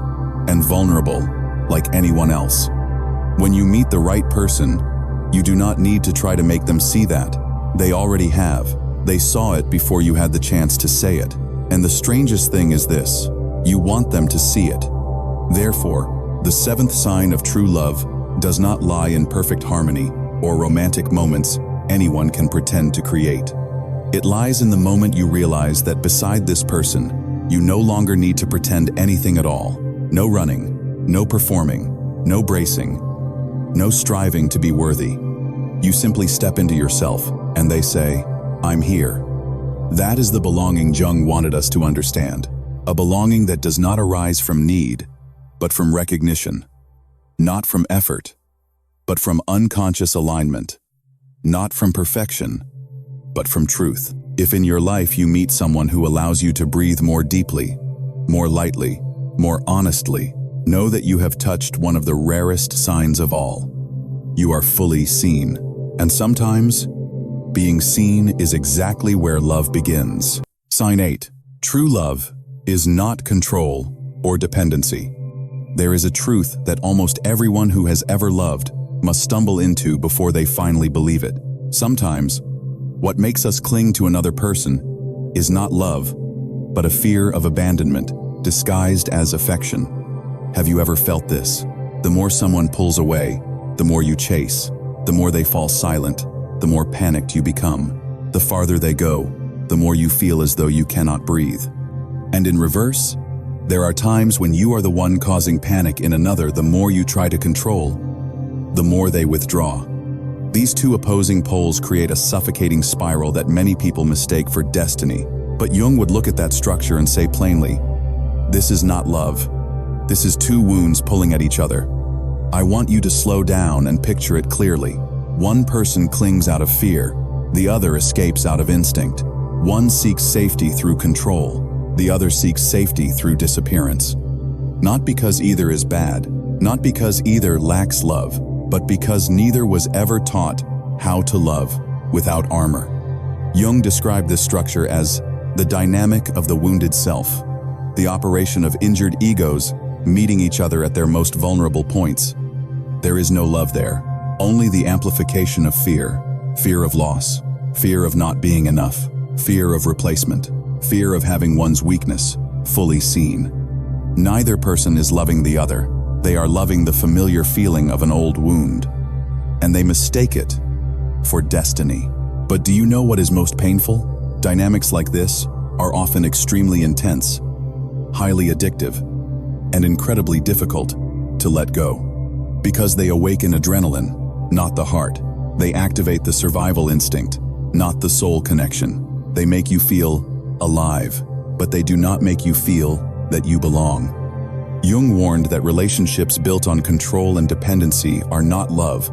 and vulnerable like anyone else. When you meet the right person, you do not need to try to make them see that. They already have. They saw it before you had the chance to say it. And the strangest thing is this: you want them to see it. Therefore, the seventh sign of true love does not lie in perfect harmony or romantic moments anyone can pretend to create. It lies in the moment you realize that beside this person, you no longer need to pretend anything at all. No running, no performing, no bracing, no striving to be worthy. You simply step into yourself, and they say, "I'm here." That is the belonging Jung wanted us to understand. A belonging that does not arise from need, but from recognition. Not from effort, but from unconscious alignment. Not from perfection, but from truth. If in your life you meet someone who allows you to breathe more deeply, more lightly, more honestly, know that you have touched one of the rarest signs of all. You are fully seen. And sometimes, being seen is exactly where love begins. Sign 8. True love is not control or dependency. There is a truth that almost everyone who has ever loved must stumble into before they finally believe it. Sometimes, what makes us cling to another person is not love, but a fear of abandonment disguised as affection. Have you ever felt this? The more someone pulls away, the more you chase. The more they fall silent, the more panicked you become. The farther they go, the more you feel as though you cannot breathe. And in reverse, there are times when you are the one causing panic in another. The more you try to control, the more they withdraw. These two opposing poles create a suffocating spiral that many people mistake for destiny. But Jung would look at that structure and say plainly, "This is not love. This is two wounds pulling at each other." I want you to slow down and picture it clearly. One person clings out of fear, the other escapes out of instinct. One seeks safety through control, the other seeks safety through disappearance. Not because either is bad, not because either lacks love, but because neither was ever taught how to love without armor. Jung described this structure as the dynamic of the wounded self, the operation of injured egos meeting each other at their most vulnerable points. There is no love there, only the amplification of fear. Fear of loss, fear of not being enough, fear of replacement, fear of having one's weakness fully seen. Neither person is loving the other. They are loving the familiar feeling of an old wound, and they mistake it for destiny. But do you know what is most painful? Dynamics like this are often extremely intense, highly addictive, and incredibly difficult to let go. Because they awaken adrenaline, not the heart. They activate the survival instinct, not the soul connection. They make you feel alive, but they do not make you feel that you belong. Jung warned that relationships built on control and dependency are not love,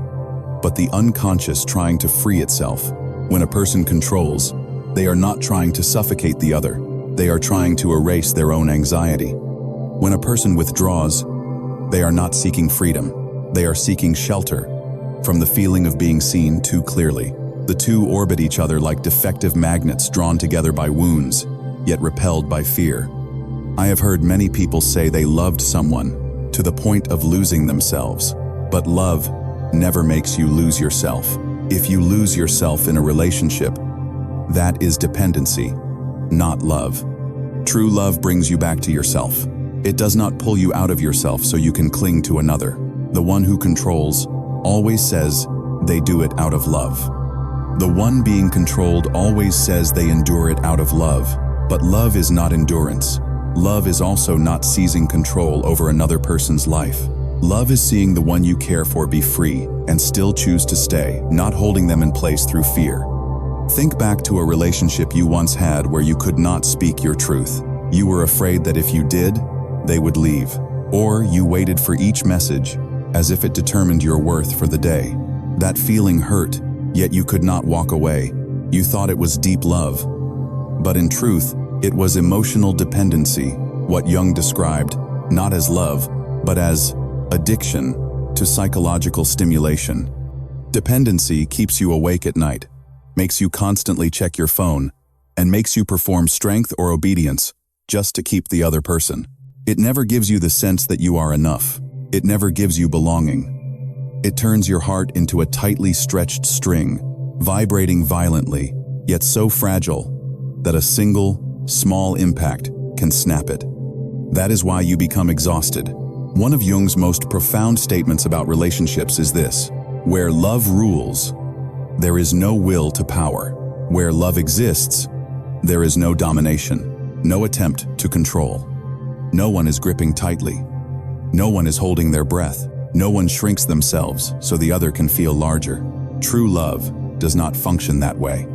but the unconscious trying to free itself. When a person controls, they are not trying to suffocate the other. They are trying to erase their own anxiety. When a person withdraws, they are not seeking freedom. They are seeking shelter from the feeling of being seen too clearly. The two orbit each other like defective magnets drawn together by wounds, yet repelled by fear. I have heard many people say they loved someone to the point of losing themselves. But love never makes you lose yourself. If you lose yourself in a relationship, that is dependency, not love. True love brings you back to yourself. It does not pull you out of yourself so you can cling to another. The one who controls always says they do it out of love. The one being controlled always says they endure it out of love. But love is not endurance. Love is also not seizing control over another person's life. Love is seeing the one you care for be free and still choose to stay, not holding them in place through fear. Think back to a relationship you once had where you could not speak your truth. You were afraid that if you did, they would leave. Or you waited for each message as if it determined your worth for the day. That feeling hurt, yet you could not walk away. You thought it was deep love. But in truth, it was emotional dependency, what Jung described, not as love, but as addiction to psychological stimulation. Dependency keeps you awake at night, makes you constantly check your phone, and makes you perform strength or obedience just to keep the other person. It never gives you the sense that you are enough. It never gives you belonging. It turns your heart into a tightly stretched string, vibrating violently, yet so fragile that a single, small impact can snap it. That is why you become exhausted. One of Jung's most profound statements about relationships is this: where love rules, there is no will to power. Where love exists, there is no domination, no attempt to control. No one is gripping tightly. No one is holding their breath. No one shrinks themselves so the other can feel larger. True love does not function that way.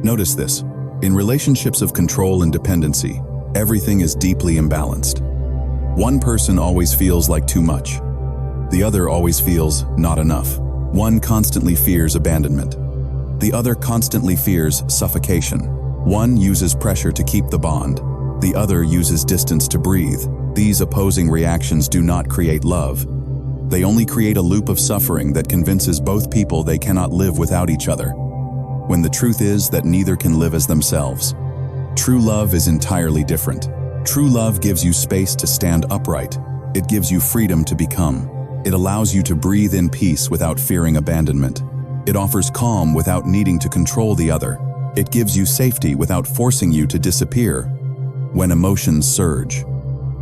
Notice this. In relationships of control and dependency, everything is deeply imbalanced. One person always feels like too much. The other always feels not enough. One constantly fears abandonment. The other constantly fears suffocation. One uses pressure to keep the bond. The other uses distance to breathe. These opposing reactions do not create love. They only create a loop of suffering that convinces both people they cannot live without each other, when the truth is that neither can live as themselves. True love is entirely different. True love gives you space to stand upright. It gives you freedom to become. It allows you to breathe in peace without fearing abandonment. It offers calm without needing to control the other. It gives you safety without forcing you to disappear when emotions surge.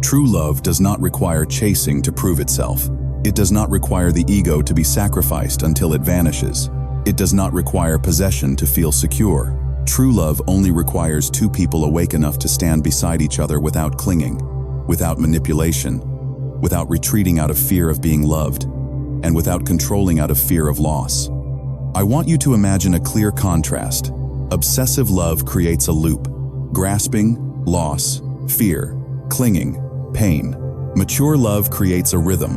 True love does not require chasing to prove itself. It does not require the ego to be sacrificed until it vanishes. It does not require possession to feel secure. True love only requires two people awake enough to stand beside each other without clinging, without manipulation, without retreating out of fear of being loved, and without controlling out of fear of loss. I want you to imagine a clear contrast. Obsessive love creates a loop: grasping, loss, fear, clinging, pain. Mature love creates a rhythm: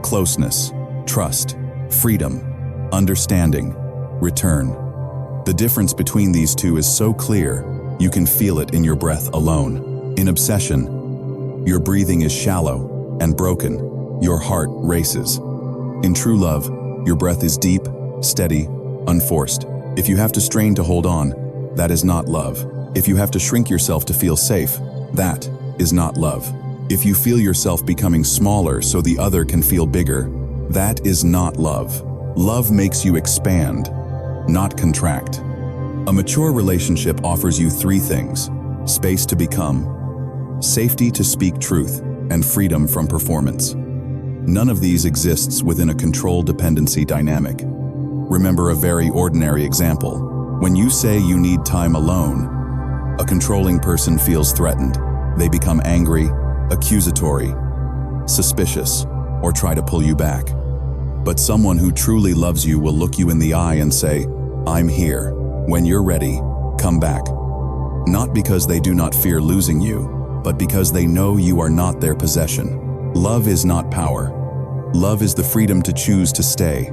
closeness, trust, freedom, understanding, return. The difference between these two is so clear, you can feel it in your breath alone. In obsession, your breathing is shallow and broken. Your heart races. In true love, your breath is deep, steady, unforced. If you have to strain to hold on, that is not love. If you have to shrink yourself to feel safe, that is not love. If you feel yourself becoming smaller so the other can feel bigger, that is not love. Love makes you expand, not contract. A mature relationship offers you three things: space to become, safety to speak truth, and freedom from performance. None of these exists within a control-dependency dynamic. Remember a very ordinary example. When you say you need time alone, a controlling person feels threatened. They become angry, accusatory, suspicious, or try to pull you back. But someone who truly loves you will look you in the eye and say, "I'm here. When you're ready, come back." Not because they do not fear losing you, but because they know you are not their possession. Love is not power. Love is the freedom to choose to stay.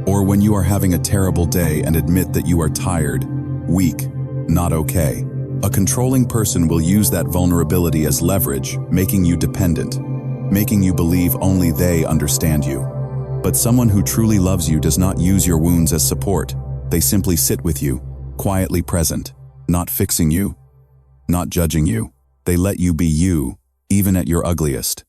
Or when you are having a terrible day and admit that you are tired, weak, not okay. A controlling person will use that vulnerability as leverage, making you dependent, making you believe only they understand you. But someone who truly loves you does not use your wounds as support. They simply sit with you, quietly present, not fixing you, not judging you. They let you be you, even at your ugliest.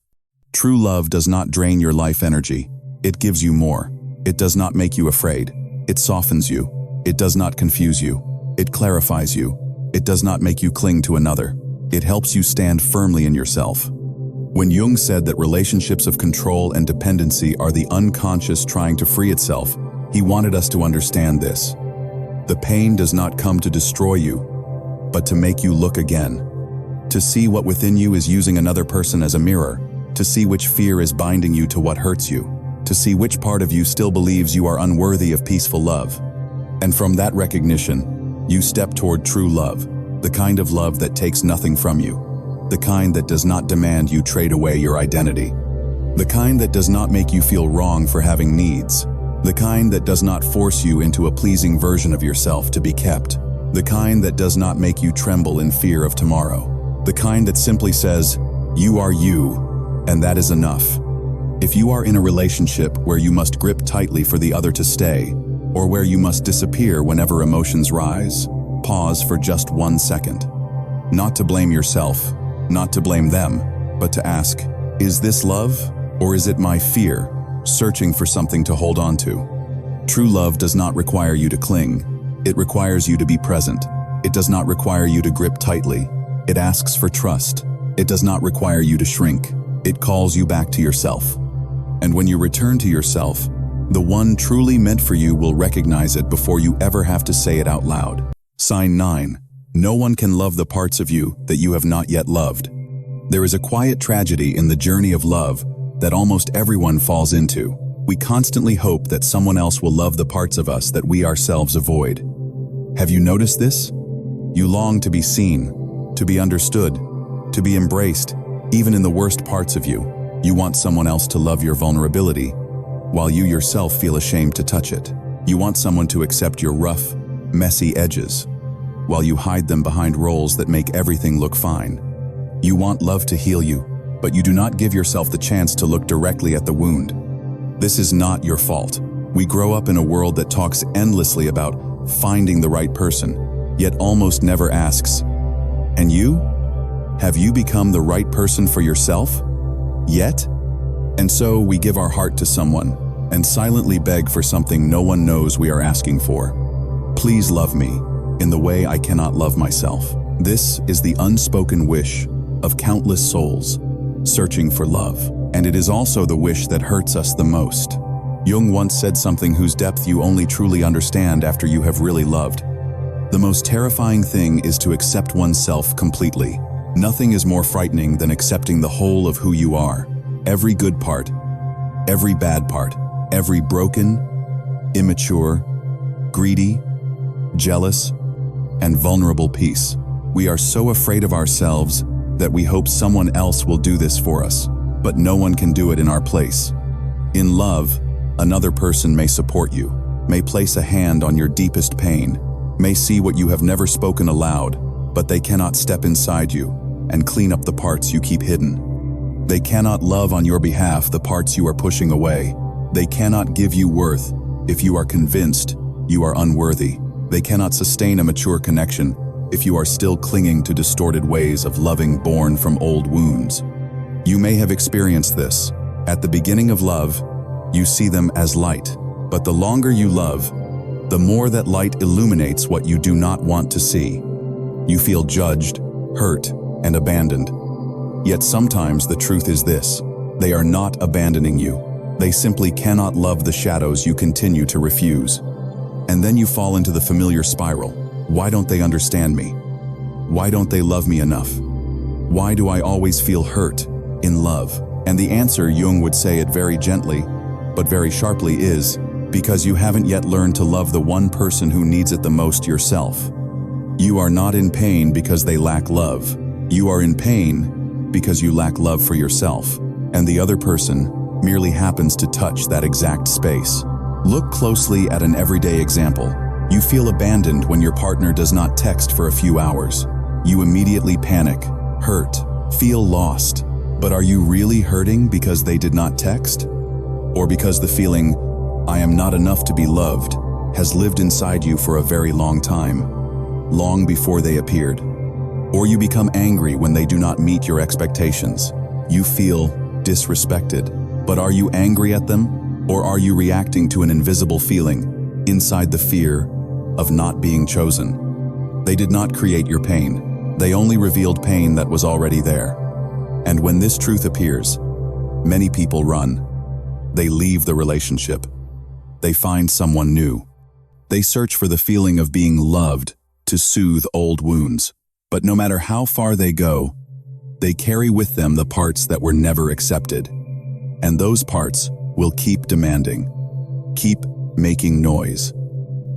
True love does not drain your life energy. It gives you more. It does not make you afraid. It softens you. It does not confuse you. It clarifies you. It does not make you cling to another. It helps you stand firmly in yourself. When Jung said that relationships of control and dependency are the unconscious trying to free itself, he wanted us to understand this. The pain does not come to destroy you, but to make you look again. To see what within you is using another person as a mirror. To see which fear is binding you to what hurts you. To see which part of you still believes you are unworthy of peaceful love. And from that recognition, you step toward true love, the kind of love that takes nothing from you, the kind that does not demand you trade away your identity, the kind that does not make you feel wrong for having needs, the kind that does not force you into a pleasing version of yourself to be kept, the kind that does not make you tremble in fear of tomorrow, the kind that simply says, "You are you, and that is enough." If you are in a relationship where you must grip tightly for the other to stay, or where you must disappear whenever emotions rise, pause for just 1 second. Not to blame yourself, not to blame them, but to ask, is this love, or is it my fear, searching for something to hold on to? True love does not require you to cling. It requires you to be present. It does not require you to grip tightly. It asks for trust. It does not require you to shrink. It calls you back to yourself. And when you return to yourself, the one truly meant for you will recognize it before you ever have to say it out loud. Sign 9. No one can love the parts of you that you have not yet loved. There is a quiet tragedy in the journey of love that almost everyone falls into. We constantly hope that someone else will love the parts of us that we ourselves avoid. Have you noticed this? You long to be seen, to be understood, to be embraced, even in the worst parts of you. You want someone else to love your vulnerability, while you yourself feel ashamed to touch it. You want someone to accept your rough, messy edges, while you hide them behind roles that make everything look fine. You want love to heal you, but you do not give yourself the chance to look directly at the wound. This is not your fault. We grow up in a world that talks endlessly about finding the right person, yet almost never asks, and you? Have you become the right person for yourself? Yet? And so we give our heart to someone and silently beg for something no one knows we are asking for. Please love me in the way I cannot love myself. This is the unspoken wish of countless souls searching for love, and it is also the wish that hurts us the most. Jung once said something whose depth you only truly understand after you have really loved. The most terrifying thing is to accept oneself completely. Nothing is more frightening than accepting the whole of who you are. Every good part, every bad part, every broken, immature, greedy, jealous, and vulnerable piece. We are so afraid of ourselves that we hope someone else will do this for us, but no one can do it in our place. In love, another person may support you, may place a hand on your deepest pain, may see what you have never spoken aloud, but they cannot step inside you and clean up the parts you keep hidden. They cannot love on your behalf the parts you are pushing away. They cannot give you worth if you are convinced you are unworthy. They cannot sustain a mature connection if you are still clinging to distorted ways of loving born from old wounds. You may have experienced this. At the beginning of love, you see them as light, but the longer you love, the more that light illuminates what you do not want to see. You feel judged, hurt, and abandoned. Yet sometimes the truth is this: they are not abandoning you. They simply cannot love the shadows you continue to refuse. And then you fall into the familiar spiral. Why don't they understand me? Why don't they love me enough? Why do I always feel hurt in love? And the answer, Jung would say it very gently, but very sharply, is because you haven't yet learned to love the one person who needs it the most yourself. You are not in pain because they lack love. You are in pain because you lack love for yourself, and the other person merely happens to touch that exact space. Look closely at an everyday example. You feel abandoned when your partner does not text for a few hours. You immediately panic, hurt, feel lost. But are you really hurting because they did not text? Or because the feeling, "I am not enough to be loved," has lived inside you for a very long time, long before they appeared? Or you become angry when they do not meet your expectations. You feel disrespected. But are you angry at them? Or are you reacting to an invisible feeling inside the fear of not being chosen? They did not create your pain. They only revealed pain that was already there. And when this truth appears, many people run. They leave the relationship. They find someone new. They search for the feeling of being loved to soothe old wounds. But no matter how far they go, they carry with them the parts that were never accepted. And those parts will keep demanding, keep making noise,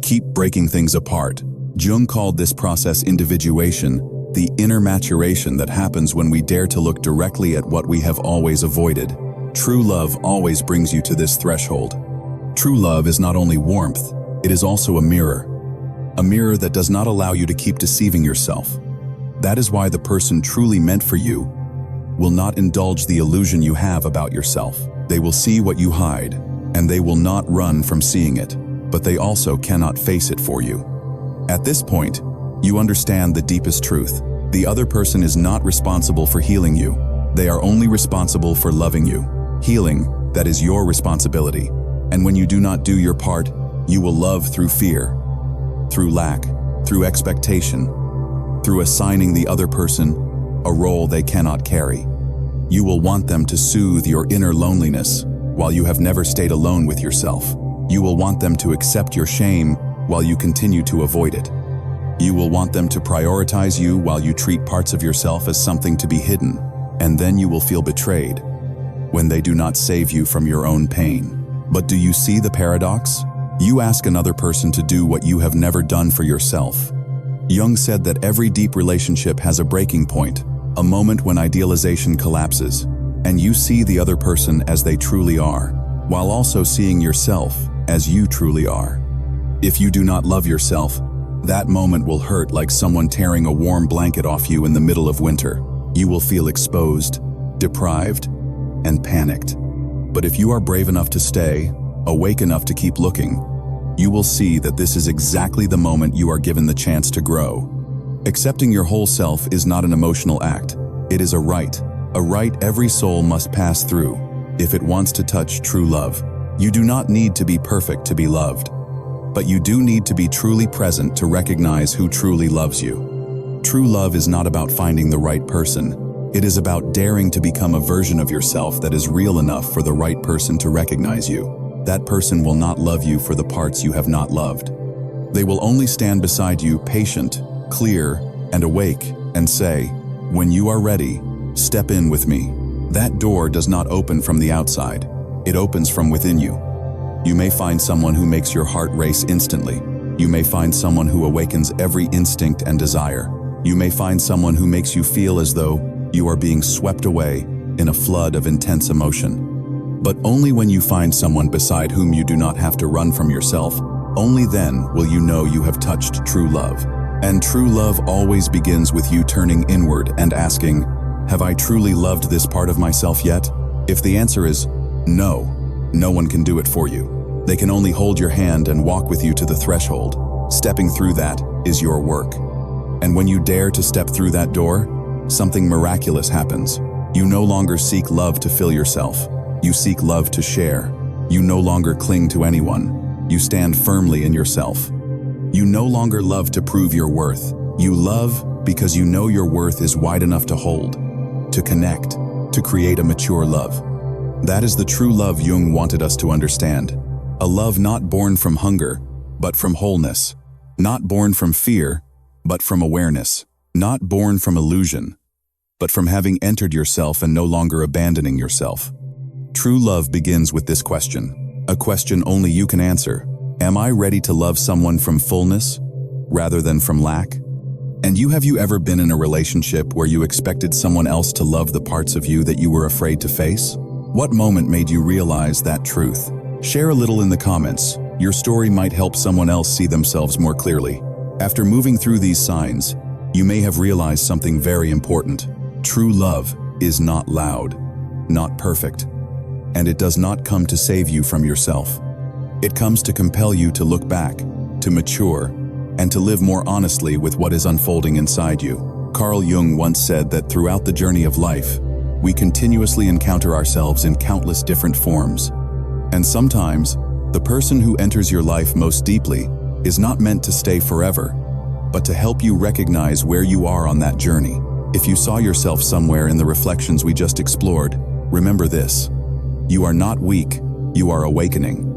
keep breaking things apart. Jung called this process individuation, the inner maturation that happens when we dare to look directly at what we have always avoided. True love always brings you to this threshold. True love is not only warmth, it is also a mirror that does not allow you to keep deceiving yourself. That is why the person truly meant for you will not indulge the illusion you have about yourself. They will see what you hide, and they will not run from seeing it, but they also cannot face it for you. At this point, You understand the deepest truth. The other person is not responsible for healing you. They are only responsible for loving you. Healing, that is your responsibility. And when you do not do your part, you will love through fear, through lack, through expectation, through assigning the other person a role they cannot carry. You will want them to soothe your inner loneliness while you have never stayed alone with yourself. You will want them to accept your shame while you continue to avoid it. You will want them to prioritize you while you treat parts of yourself as something to be hidden, and then you will feel betrayed when they do not save you from your own pain. But do you see the paradox? You ask another person to do what you have never done for yourself. Jung said that every deep relationship has a breaking point, a moment when idealization collapses, and you see the other person as they truly are, while also seeing yourself as you truly are. If you do not love yourself, that moment will hurt like someone tearing a warm blanket off you in the middle of winter. You will feel exposed, deprived, and panicked. But if you are brave enough to stay, awake enough to keep looking, you will see that this is exactly the moment you are given the chance to grow. Accepting your whole self is not an emotional act. It is a right every soul must pass through if it wants to touch true love. You do not need to be perfect to be loved, but you do need to be truly present to recognize who truly loves you. True love is not about finding the right person. It is about daring to become a version of yourself that is real enough for the right person to recognize you. That person will not love you for the parts you have not loved. They will only stand beside you, patient, clear, and awake, and say, "When you are ready, step in with me." That door does not open from the outside. It opens from within you. You may find someone who makes your heart race instantly. You may find someone who awakens every instinct and desire. You may find someone who makes you feel as though you are being swept away in a flood of intense emotion. But only when you find someone beside whom you do not have to run from yourself, only then will you know you have touched true love. And true love always begins with you turning inward and asking, "Have I truly loved this part of myself yet?" If the answer is no, no one can do it for you. They can only hold your hand and walk with you to the threshold. Stepping through that is your work. And when you dare to step through that door, something miraculous happens. You no longer seek love to fill yourself. You seek love to share. You no longer cling to anyone. You stand firmly in yourself. You no longer love to prove your worth. You love because you know your worth is wide enough to hold, to connect, to create a mature love. That is the true love Jung wanted us to understand. A love not born from hunger, but from wholeness. Not born from fear, but from awareness. Not born from illusion, but from having entered yourself and no longer abandoning yourself. True love begins with this question, a question only you can answer. Am I ready to love someone from fullness rather than from lack? And have you ever been in a relationship where you expected someone else to love the parts of you that you were afraid to face? What moment made you realize that truth? Share a little in the comments. Your story might help someone else see themselves more clearly. After moving through these signs, you may have realized something very important. True love is not loud, not perfect, and it does not come to save you from yourself. It comes to compel you to look back, to mature, and to live more honestly with what is unfolding inside you. Carl Jung once said that throughout the journey of life, we continuously encounter ourselves in countless different forms. And sometimes, the person who enters your life most deeply is not meant to stay forever, but to help you recognize where you are on that journey. If you saw yourself somewhere in the reflections we just explored, remember this: you are not weak, you are awakening.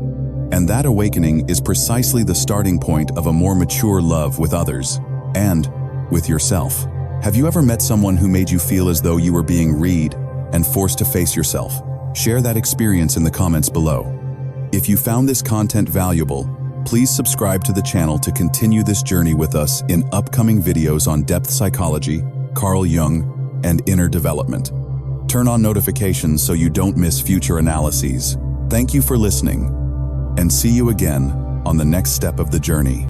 And that awakening is precisely the starting point of a more mature love with others and with yourself. Have you ever met someone who made you feel as though you were being read and forced to face yourself? Share that experience in the comments below. If you found this content valuable, please subscribe to the channel to continue this journey with us in upcoming videos on depth psychology, Carl Jung, and inner development. Turn on notifications so you don't miss future analyses. Thank you for listening, and see you again on the next step of the journey.